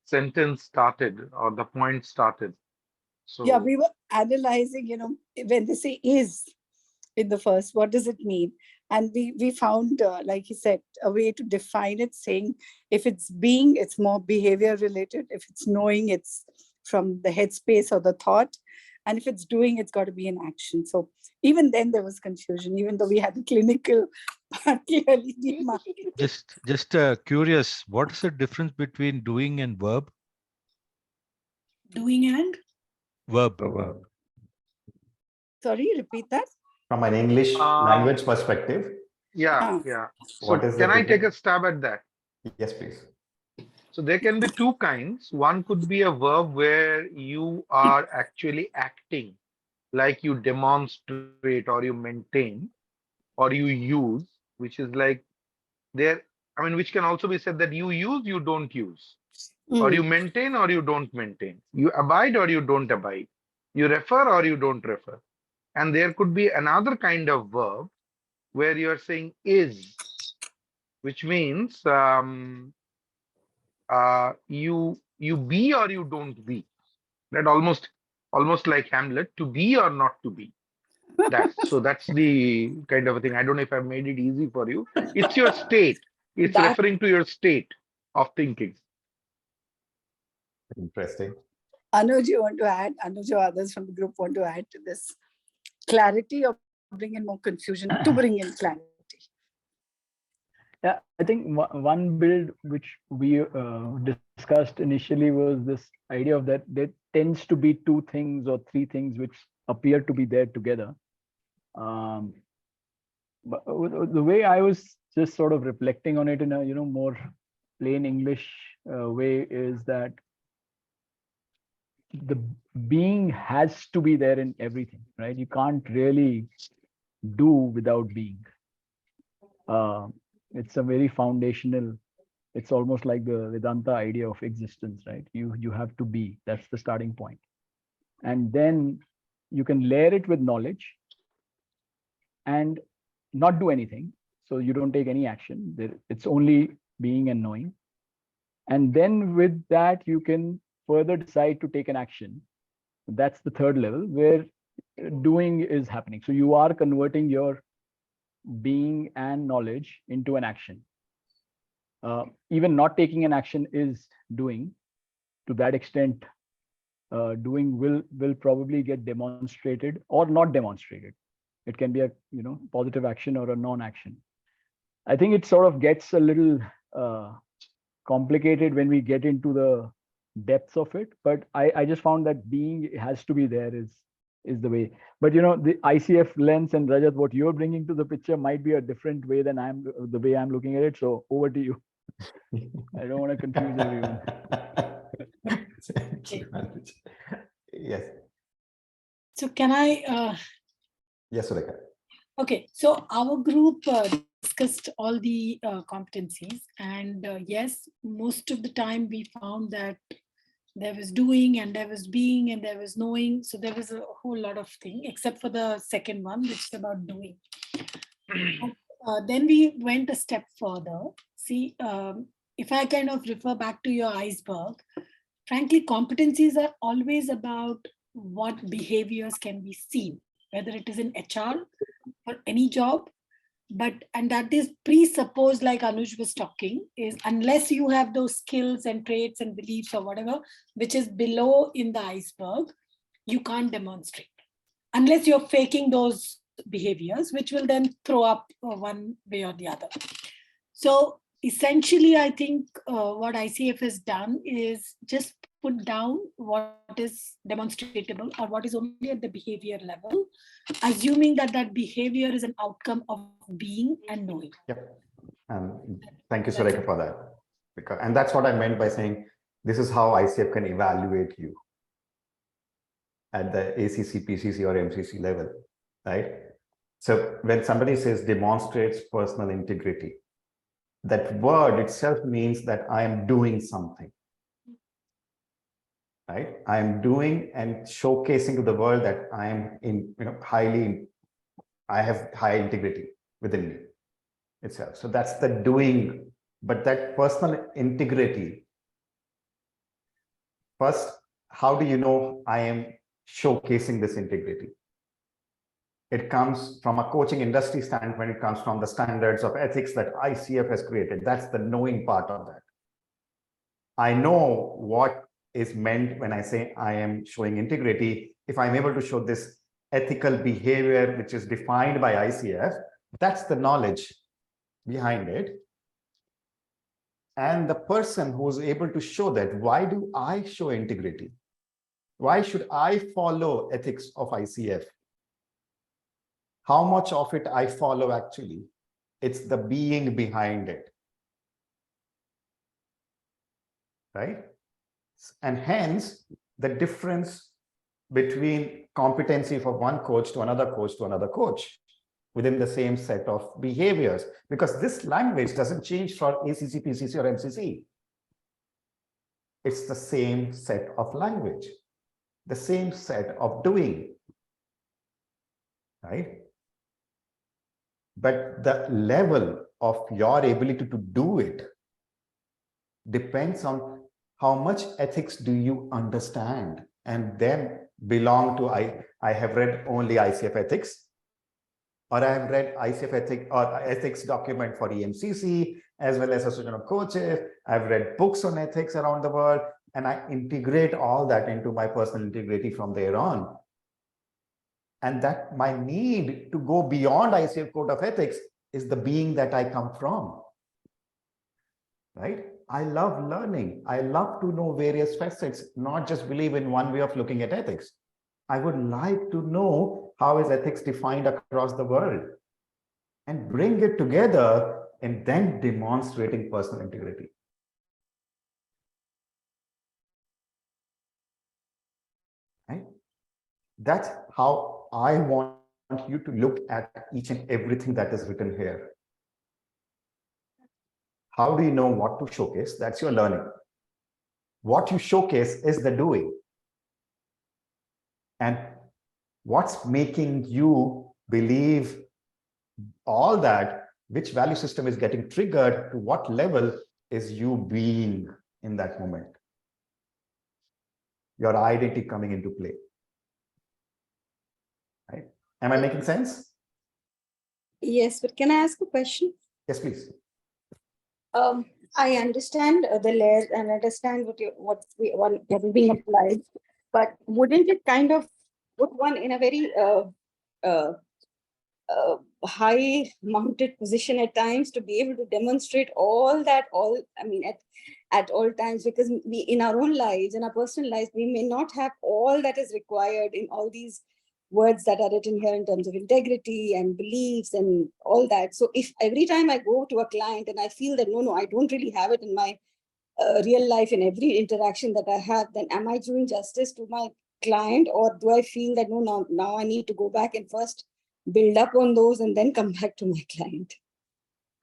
sentence started or the point started. So yeah, we were analyzing, when they say is in the first, what does it mean? And we found, like he said, a way to define it, saying if it's being, it's more behavior related. If it's knowing, it's from the headspace or the thought. And if it's doing, it's got to be an action. So even then there was confusion, even though we had the clinical part clearly demarcated. Just curious, what is the difference between doing and verb? Doing and? Verb. Sorry, repeat that. From an English language perspective. Yeah. So can I take a stab at that? Yes, please. So there can be two kinds. One could be a verb where you are actually acting, like you demonstrate or you maintain or you use, which is like there. I mean, which can also be said that you use, you don't use, or you maintain or you don't maintain. You abide or you don't abide. You refer or you don't refer. And there could be another kind of verb where you are saying is, which means you be or you don't be. That almost like Hamlet, to be or not to be. That's the kind of a thing. I don't know if I've made it easy for you. It's your state. It's referring to your state of thinking. Interesting. Anuj, you want to add? Anuj or others from the group want to add to this? Clarity or bring in more confusion to bring in clarity? Yeah, I think one build which we discussed initially was this idea of that there tends to be two things or three things which appear to be there together. But the way I was just sort of reflecting on it in a more plain English way is that the being has to be there in everything, right? You can't really do without being. It's a very foundational, it's almost like the Vedanta idea of existence, right? You have to be, that's the starting point. And then you can layer it with knowledge and not do anything. So you don't take any action. It's only being and knowing. And then with that, you can further decide to take an action. That's the third level where doing is happening. So you are converting your being and knowledge into an action. Even not taking an action is doing. To that extent, doing will probably get demonstrated or not demonstrated. It can be a positive action or a non-action. I think it sort of gets a little complicated when we get into the depths of it, but I just found that being has to be there is the way. But the ICF lens, and Rajat, what you're bringing to the picture might be a different way than the way I'm looking at it. So over to you. I don't want to confuse everyone. Yes. So can I? Yes, Sureka. Okay, so our group discussed all the competencies, and yes, most of the time we found that there was doing and there was being and there was knowing. So there was a whole lot of things, except for the second one, which is about doing. Then we went a step further. See, if I kind of refer back to your iceberg, frankly, competencies are always about what behaviors can be seen, whether it is in HR or any job. And that is presupposed, like Anuj was talking, is unless you have those skills and traits and beliefs or whatever, which is below in the iceberg, you can't demonstrate. Unless you're faking those behaviors, which will then throw up one way or the other. So essentially, I think what ICF has done is just put down what is demonstratable or what is only at the behavior level, assuming that that behavior is an outcome of being and knowing. Yep. Thank you, Sureka, for that. And that's what I meant by saying this is how ICF can evaluate you at the ACC, PCC, or MCC level, right? So when somebody says demonstrates personal integrity, that word itself means that I am doing something, right? I am doing and showcasing to the world that I am I have high integrity within me itself. So that's the doing, but that personal integrity, first, how do you know I am showcasing this integrity? It comes from a coaching industry standpoint. It comes from the standards of ethics that ICF has created. That's the knowing part of that. I know what is meant when I say I am showing integrity. If I'm able to show this ethical behavior, which is defined by ICF, that's the knowledge behind it. And the person who's able to show that, why do I show integrity? Why should I follow ethics of ICF? How much of it I follow actually? It's the being behind it, right? And hence the difference between competency for one coach to another coach to another coach within the same set of behaviors, because this language doesn't change for ACC, PCC, or MCC. It's the same set of language, the same set of doing, right? But the level of your ability to do it depends on how much ethics do you understand and then belong to, I have read only ICF ethics, or I have read ICF ethics document for EMCC, as well as Association of Coaches. I've read books on ethics around the world, and I integrate all that into my personal integrity from there on. And that my need to go beyond ICF code of ethics is the being that I come from, right? I love learning. I love to know various facets, not just believe in one way of looking at ethics. I would like to know how is ethics defined across the world and bring it together and then demonstrating personal integrity. Right? That's how I want you to look at each and everything that is written here. How do you know what to showcase? That's your learning. What you showcase is the doing. And what's making you believe all that, which value system is getting triggered, to what level is you being in that moment? Your identity coming into play. Right? Am I making sense? Yes, but can I ask a question? Yes, please. I understand the layers and understand what is being applied, but wouldn't it kind of put one in a very high mounted position at times to be able to demonstrate all that, at all times, because we, in our own lives, in our personal lives, we may not have all that is required in all these words that are written here in terms of integrity and beliefs and all that. So if every time I go to a client and I feel that, no, I don't really have it in my real life, in every interaction that I have, then am I doing justice to my client? Or do I feel that, no, now I need to go back and first build up on those and then come back to my client?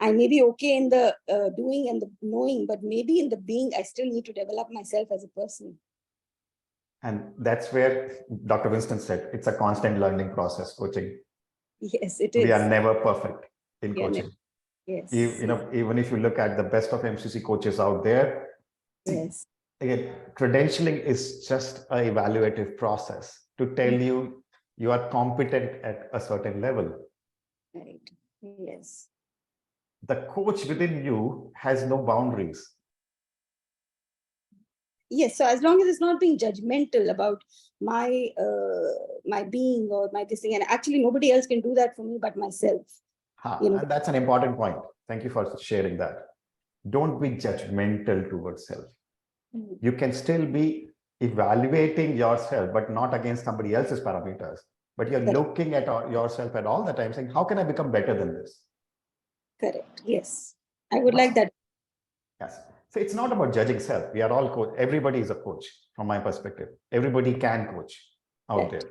I may be okay in the doing and the knowing, but maybe in the being, I still need to develop myself as a person. And that's where Dr. Winston said, it's a constant learning process, coaching. Yes, it is. We are never perfect in coaching. Yes. Even if you look at the best of MCC coaches out there, yes. Again, credentialing is just an evaluative process to tell you you are competent at a certain level. Right. Yes. The coach within you has no boundaries. Yes, so as long as it's not being judgmental about my my being or my this thing, and actually nobody else can do that for me but myself. And that's an important point. Thank you for sharing that. Don't be judgmental towards self. You can still be evaluating yourself, but not against somebody else's parameters. But you're looking at yourself at all the time saying, how can I become better than this? Correct. Yes. I would like that. Yes. So it's not about judging self. We are all coach. Everybody is a coach from my perspective. Everybody can coach out there.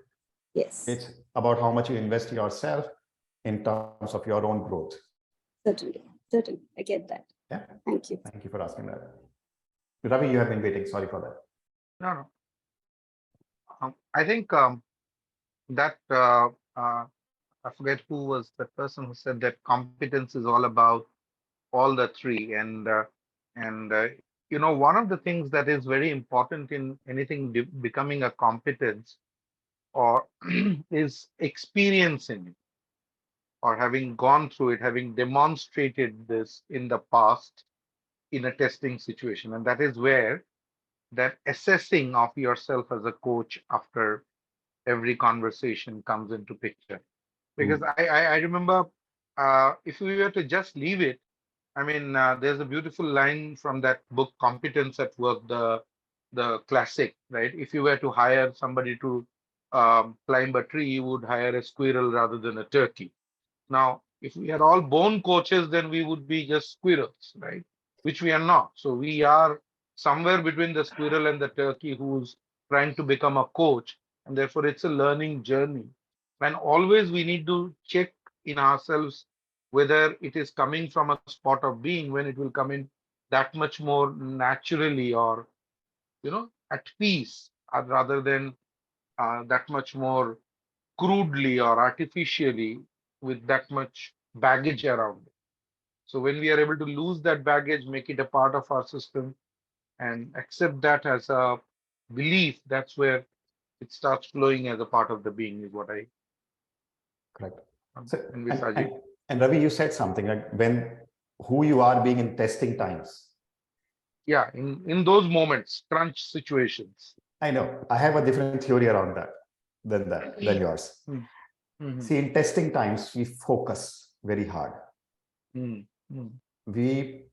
Yes. It's about how much you invest yourself in terms of your own growth. Certainly. Certainly. I get that. Yeah. Thank you. Thank you for asking that. Ravi, you have been waiting. Sorry for that. No. I think that I forget who was the person who said that competence is all about all the three. And one of the things that is very important in anything becoming a competence or is experiencing it, or having gone through it, having demonstrated this in the past in a testing situation. And that is where that assessing of yourself as a coach after every conversation comes into picture. Because I remember if we were to just leave it, there's a beautiful line from that book, Competence at Work, the classic, right? If you were to hire somebody to climb a tree, you would hire a squirrel rather than a turkey. Now, if we are all born coaches, then we would be just squirrels, right? Which we are not. So we are somewhere between the squirrel and the turkey who's trying to become a coach. And therefore, it's a learning journey. And always we need to check in ourselves whether it is coming from a spot of being, when it will come in that much more naturally or, at peace, rather than that much more crudely or artificially with that much baggage around it. So when we are able to lose that baggage, make it a part of our system and accept that as a belief, that's where it starts flowing as a part of the being, is what I correct. envisage. And Ravi, you said something like who you are being in testing times. Yeah, in those moments, crunch situations. I know. I have a different theory around that than yours. See, in testing times, we focus very hard. We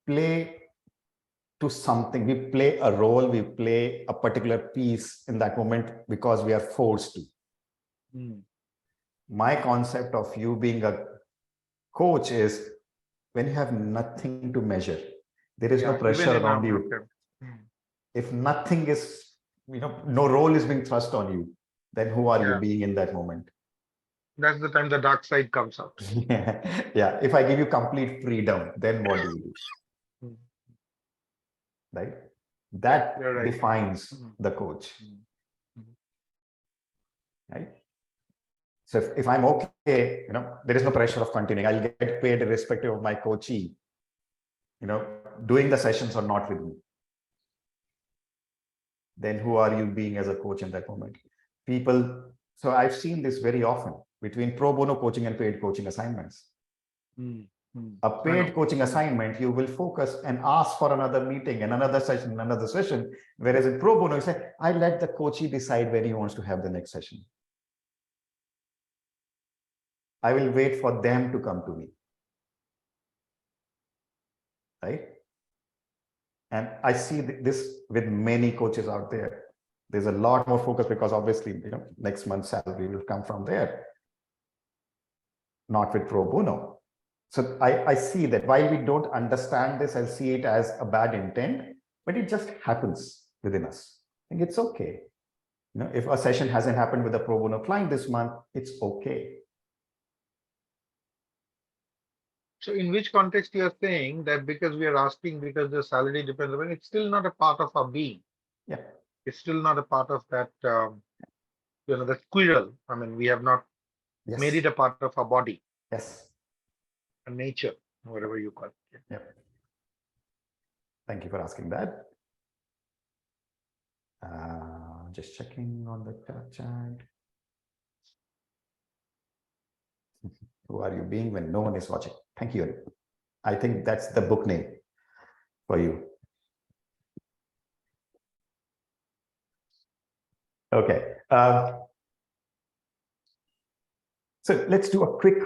play to something. We play a role. We play a particular piece in that moment because we are forced to. My concept of you being a coach is when you have nothing to measure, there is no pressure around you. If nothing is, no role is being thrust on you, then who are you being in that moment? That's the time the dark side comes out. Yeah. If I give you complete freedom, then what do you do? Right? That defines the coach. Right? So if I'm okay, there is no pressure of continuing. I'll get paid irrespective of my coachee, doing the sessions or not with me. Then who are you being as a coach in that moment? People So I've seen this very often between pro bono coaching and paid coaching assignments. A paid coaching assignment, you will focus and ask for another meeting and another session. Whereas in pro bono, you say, I let the coachee decide when he wants to have the next session. I will wait for them to come to me. Right? And I see this with many coaches out there. There's a lot more focus because obviously, next month's salary will come from there, not with pro bono. So I see that while we don't understand this, I see it as a bad intent, but it just happens within us. I think it's okay. If a session hasn't happened with a pro bono client this month, it's okay. So in which context you are saying that because we are asking because the salary depends on it, it's still not a part of our being. Yeah. It's still not a part of that, the squirrel. I mean, we have not made it a part of our body. Yes. And nature, whatever you call it. Yep. Thank you for asking that. Just checking on the chat. Who are you being when no one is watching? Thank you. I think that's the book name for you. Okay. So let's do a quick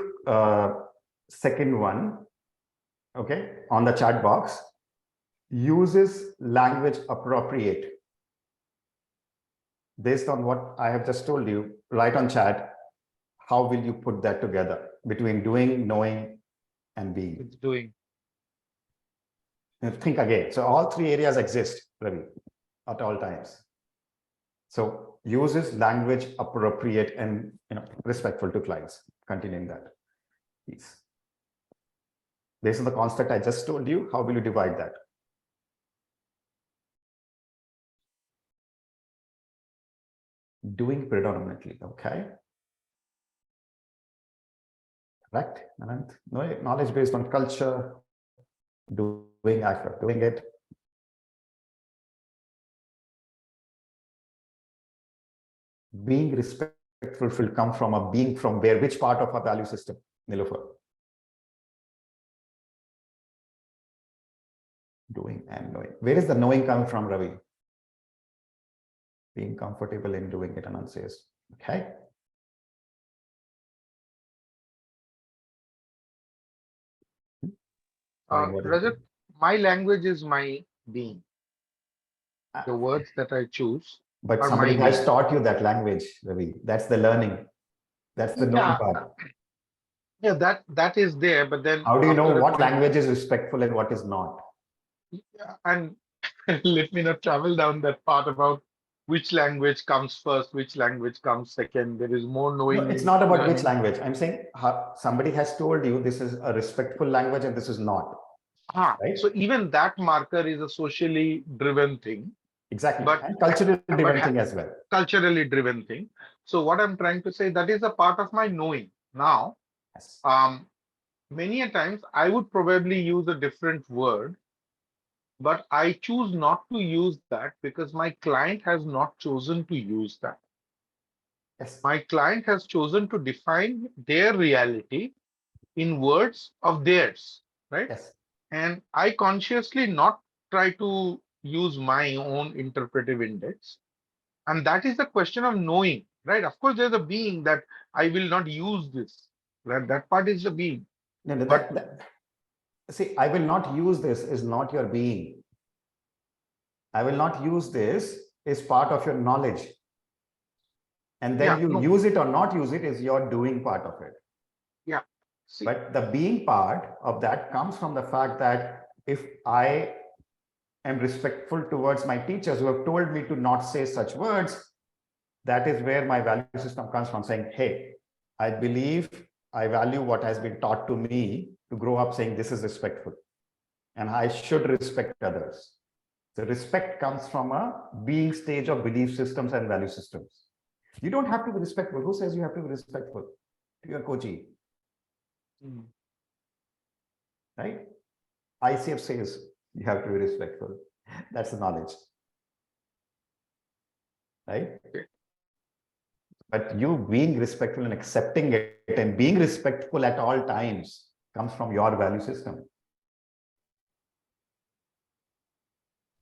second one. Okay. On the chat box. Uses language appropriate. Based on what I have just told you, write on chat. How will you put that together between doing, knowing, and being? It's doing. And think again. So all three areas exist, Ravi, at all times. So uses language appropriate and respectful to clients. Continuing that piece. Based on the construct I just told you, how will you divide that? Doing predominantly, okay. Correct. And knowledge based on culture, doing, act of doing it. Being respectful will come from a being from where, which part of our value system, Nilofer? Doing and knowing. Where is the knowing coming from, Ravi? Being comfortable in doing it, Anand says. Okay. Rajat, my language is my being. The words that I choose. But somebody has taught you that language, Ravi. That's the learning. That's the knowing part. Yeah, that is there, but then how do you know what language is respectful and what is not? And let me not travel down that part about which language comes first, which language comes second. There is more knowing. No, it's not about which language. I'm saying somebody has told you this is a respectful language and this is not. Right? So even that marker is a socially driven thing. Exactly. But and culturally driven thing as well. Culturally driven thing. So what I'm trying to say, that is a part of my knowing. Now, yes. Many a times I would probably use a different word, but I choose not to use that because my client has not chosen to use that. Yes. My client has chosen to define their reality in words of theirs, right? Yes. And I consciously not try to use my own interpretive index. And that is the question of knowing, right? Of course, there's a being that I will not use this. That part is the being. No, see, I will not use this is not your being. I will not use this is part of your knowledge. And then use it or not use it is your doing part of it. Yeah. See. But the being part of that comes from the fact that if I am respectful towards my teachers who have told me to not say such words, that is where my value system comes from, saying, hey, I believe I value what has been taught to me to grow up saying this is respectful and I should respect others. So respect comes from a being stage of belief systems and value systems. You don't have to be respectful. Who says you have to be respectful to your coachee? Right? ICF says you have to be respectful. That's the knowledge. Right? But you being respectful and accepting it and being respectful at all times comes from your value system.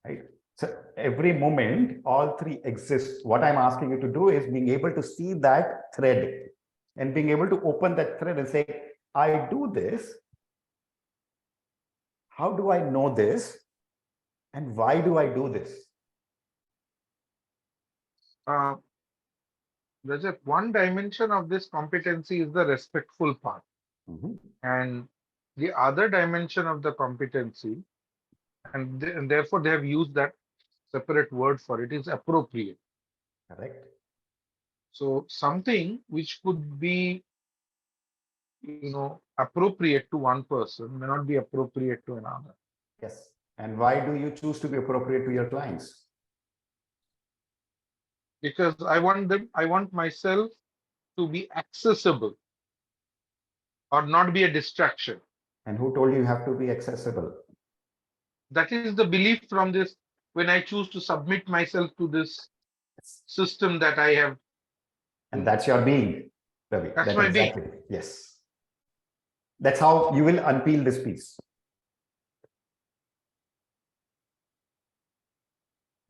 Right? So every moment, all three exist. What I'm asking you to do is being able to see that thread and being able to open that thread and say, I do this. How do I know this? And why do I do this? Rajat, one dimension of this competency is the respectful part. And the other dimension of the competency, and therefore they have used that separate word for it, is appropriate. Correct. So something which could be, appropriate to one person may not be appropriate to another. Yes. And why do you choose to be appropriate to your clients? Because I want myself to be accessible or not be a distraction. And who told you have to be accessible? That is the belief from this, when I choose to submit myself to this system that I have. And that's your being, Ravi. That's my exactly. being. Yes. That's how you will unpeel this piece.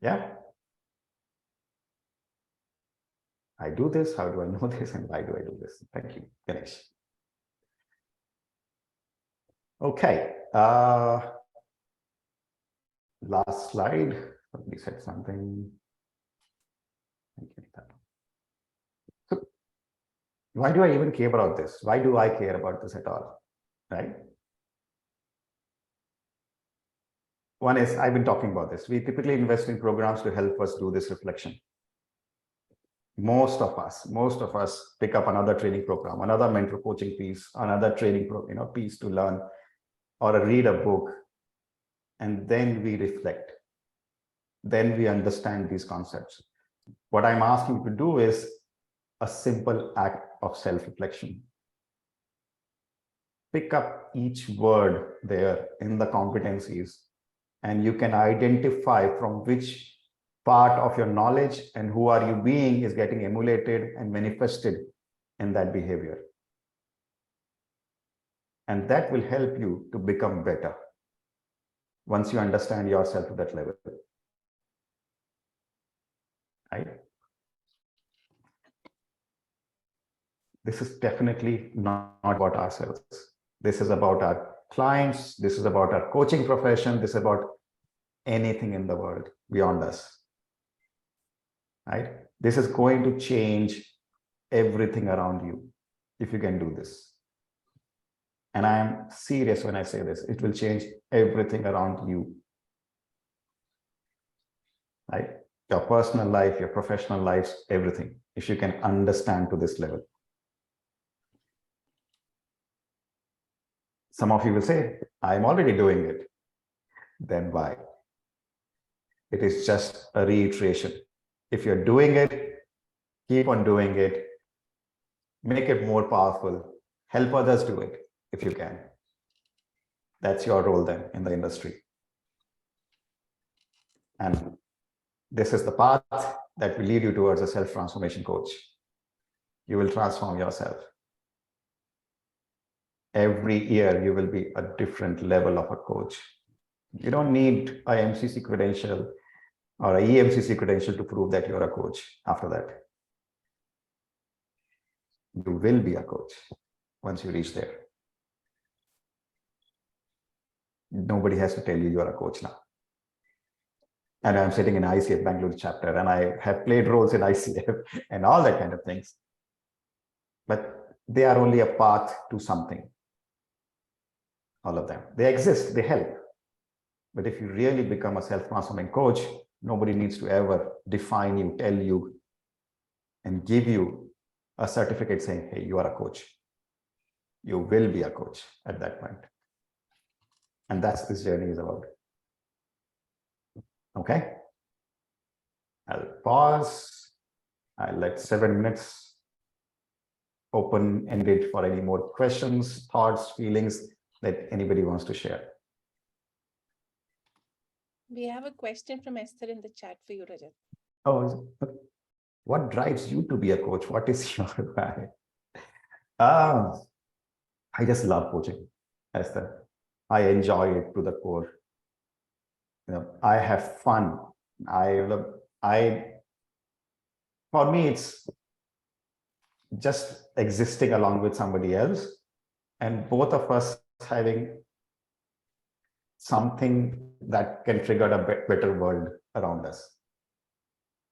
Yeah. I do this. How do I know this? And why do I do this? Thank you, Ganesh. Okay. Last slide. Somebody said something. Thank you. So, why do I even care about this? Why do I care about this at all? Right? One is, I've been talking about this. We typically invest in programs to help us do this reflection. Most of us pick up another training program, another mentor coaching piece, another training piece to learn, or read a book, and then we reflect. Then we understand these concepts. What I'm asking you to do is a simple act of self-reflection. Pick up each word there in the competencies, and you can identify from which part of your knowledge and who are you being is getting emulated and manifested in that behavior. And that will help you to become better once you understand yourself to that level. Right? This is definitely not about ourselves. This is about our clients. This is about our coaching profession. This is about anything in the world beyond us. Right? This is going to change everything around you if you can do this. And I am serious when I say this. It will change everything around you. Right? Your personal life, your professional lives, everything. If you can understand to this level. Some of you will say, I'm already doing it. Then why? It is just a reiteration. If you're doing it, keep on doing it. Make it more powerful. Help others do it if you can. That's your role then in the industry. And this is the path that will lead you towards a self-transformation coach. You will transform yourself. Every year, you will be a different level of a coach. You don't need a MCC credential or a EMCC credential to prove that you're a coach after that. You will be a coach once you reach there. Nobody has to tell you you're a coach now. And I'm sitting in ICF Bengaluru chapter, and I have played roles in ICF and all that kind of things. But they are only a path to something. All of them. They exist, they help. But if you really become a self-transforming coach, nobody needs to ever define you, tell you, and give you a certificate saying, hey, you are a coach. You will be a coach at that point. And that's this journey is about. Okay? I'll pause. I'll let 7 minutes open-ended for any more questions, thoughts, feelings that anybody wants to share. We have a question from Esther in the chat for you, Rajat. Oh, is it? Okay. What drives you to be a coach? What is your why? I just love coaching, Esther. I enjoy it to the core. I have fun. For me, it's just existing along with somebody else, and both of us having something that can trigger a better world around us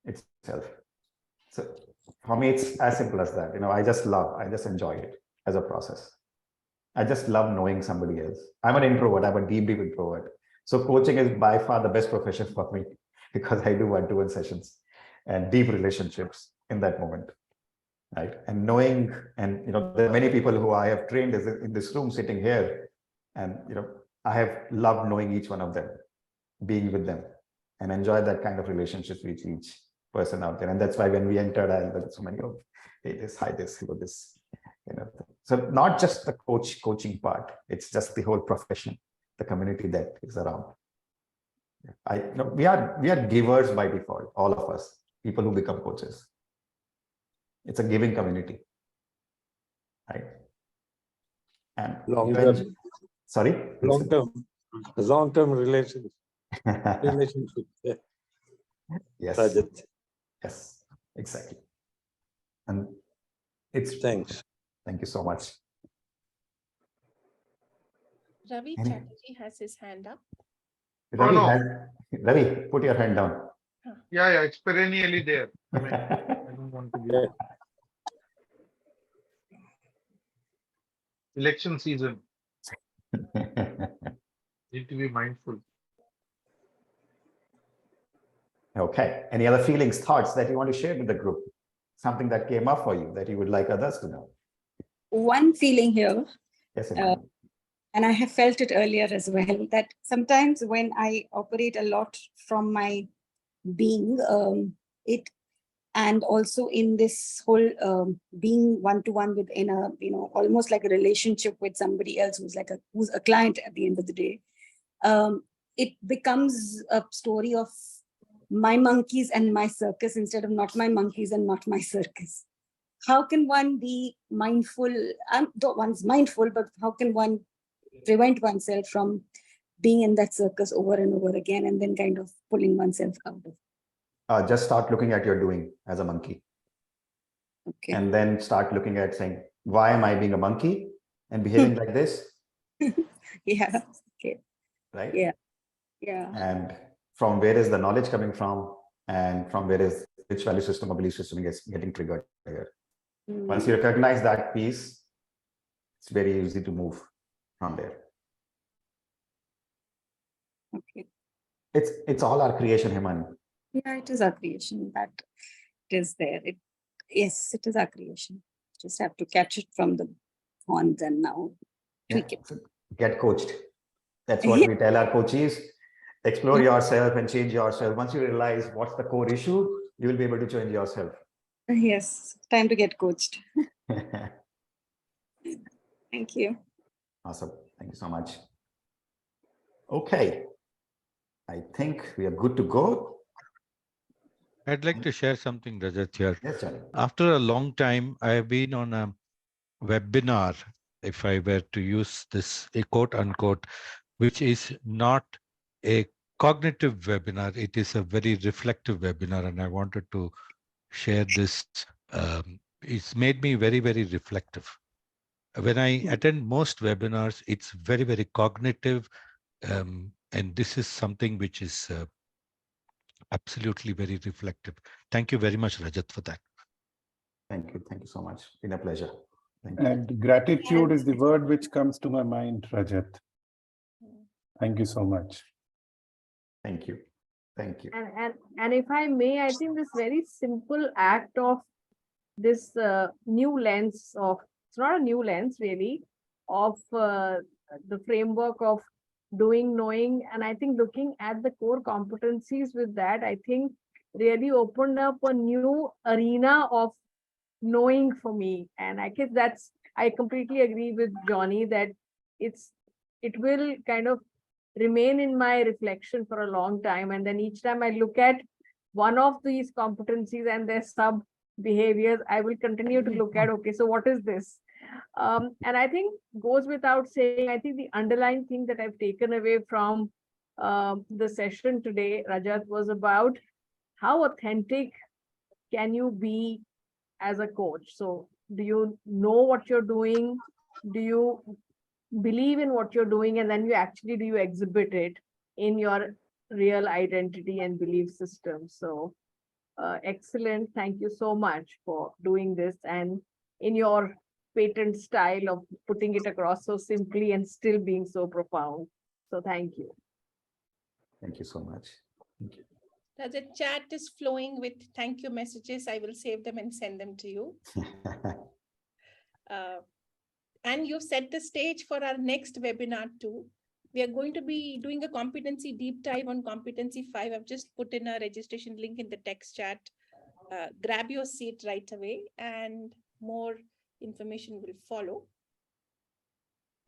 itself. So for me, it's as simple as that. I just enjoy it as a process. I just love knowing somebody else. I'm an introvert. I'm a deep introvert. So coaching is by far the best profession for me because I do one-to-one sessions and deep relationships in that moment, right? And knowing, and there are many people who I have trained in this room sitting here, and I have loved knowing each one of them, being with them, and enjoy that kind of relationships with each person out there. And that's why when we entered, I had so many of, hey, this, hi, this, this, So not just the coaching part, it's just the whole profession, the community that is around. We are givers by default, all of us, people who become coaches. It's a giving community, right? And long-term, sorry, long-term relationship. Yeah. Yes. Rajat. Yes, exactly. And it's thanks. Thank you so much. Ravi Chatterjee has his hand up. Ravi, put your hand down. Yeah, it's perennially there. I don't want to be. Election season. Need to be mindful. Okay. Any other feelings, thoughts that you want to share with the group? Something that came up for you that you would like others to know? One feeling here, yes, and I have felt it earlier as well, that sometimes when I operate a lot from my being, and also in this whole being one-to-one within a, almost like a relationship with somebody else who's a client at the end of the day, it becomes a story of my monkeys and my circus instead of not my monkeys and not my circus. How can one be mindful? Though one's mindful, but how can one prevent oneself from being in that circus over and over again and then kind of pulling oneself out of it? Just start looking at your doing as a monkey. Okay. And then start looking at saying, why am I being a monkey and behaving like this? Yeah. Okay. Right? Yeah. Yeah. And from where is the knowledge coming from? And from which value system or belief system is getting triggered here? Once you recognize that piece, it's very easy to move from there. Okay. It's all our creation, Himani. Yeah, it is our creation. That it is there. Yes, it is our creation. Just have to catch it from the horns and now tweak it. So get coached. That's what we tell our coaches. Explore yourself and change yourself. Once you realize what's the core issue, you will be able to change yourself. Yes, time to get coached. Thank you. Awesome. Thank you so much. Okay. I think we are good to go. I'd like to share something, Rajat, here. Yes, Johnny. After a long time, I have been on a webinar, if I were to use this, a quote unquote, which is not a cognitive webinar. It is a very reflective webinar. And I wanted to share this. It's made me very, very reflective. When I attend most webinars, it's very, very cognitive. And this is something which is absolutely very reflective. Thank you very much, Rajat, for that. Thank you. Thank you so much. Been a pleasure. And gratitude is the word which comes to my mind, Rajat. Thank you so much. Thank you. Thank you. And if I may, I think this very simple act of this new lens of, it's not a new lens really, of the framework of doing, knowing, and I think looking at the core competencies with that, I think really opened up a new arena of knowing for me. And I guess I completely agree with Johnny that it will kind of remain in my reflection for a long time. And then each time I look at one of these competencies and their sub behaviors, I will continue to look at, okay, so what is this? And I think goes without saying, I think the underlying thing that I've taken away from the session today, Rajat, was about how authentic can you be as a coach? So do you know what you're doing? Do you believe in what you're doing? And then do you exhibit it in your real identity and belief system? So excellent. Thank you so much for doing this and in your patent style of putting it across so simply and still being so profound. So thank you. Thank you so much. Thank you. The chat is flowing with thank you messages. I will save them and send them to you. And you've set the stage for our next webinar too. We are going to be doing a competency deep dive on competency 5. I've just put in a registration link in the text chat. Grab your seat right away and more information will follow.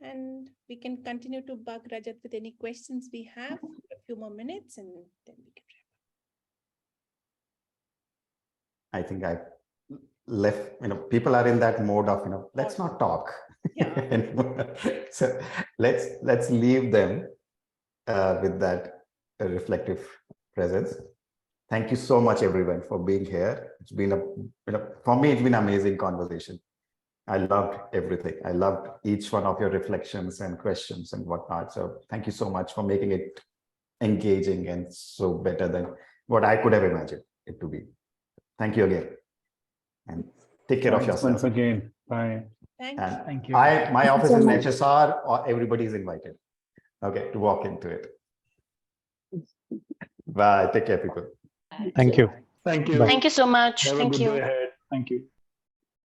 And we can continue to bug Rajat with any questions we have for a few more minutes and then we can wrap up. I think I left, people are in that mode of, let's not talk. Yeah. So let's leave them with that reflective presence. Thank you so much, everyone, for being here. It's been for me, it's been an amazing conversation. I loved everything. I loved each one of your reflections and questions and whatnot. So thank you so much for making it engaging and so better than what I could have imagined it to be. Thank you again. And take care of yourself. Once again. Bye. Thank you. My office is in HSR, or everybody is invited. Okay, to walk into it. Bye. Take care, people. Thank you. Thank you so much. Have a Thank good you. day ahead. Thank you.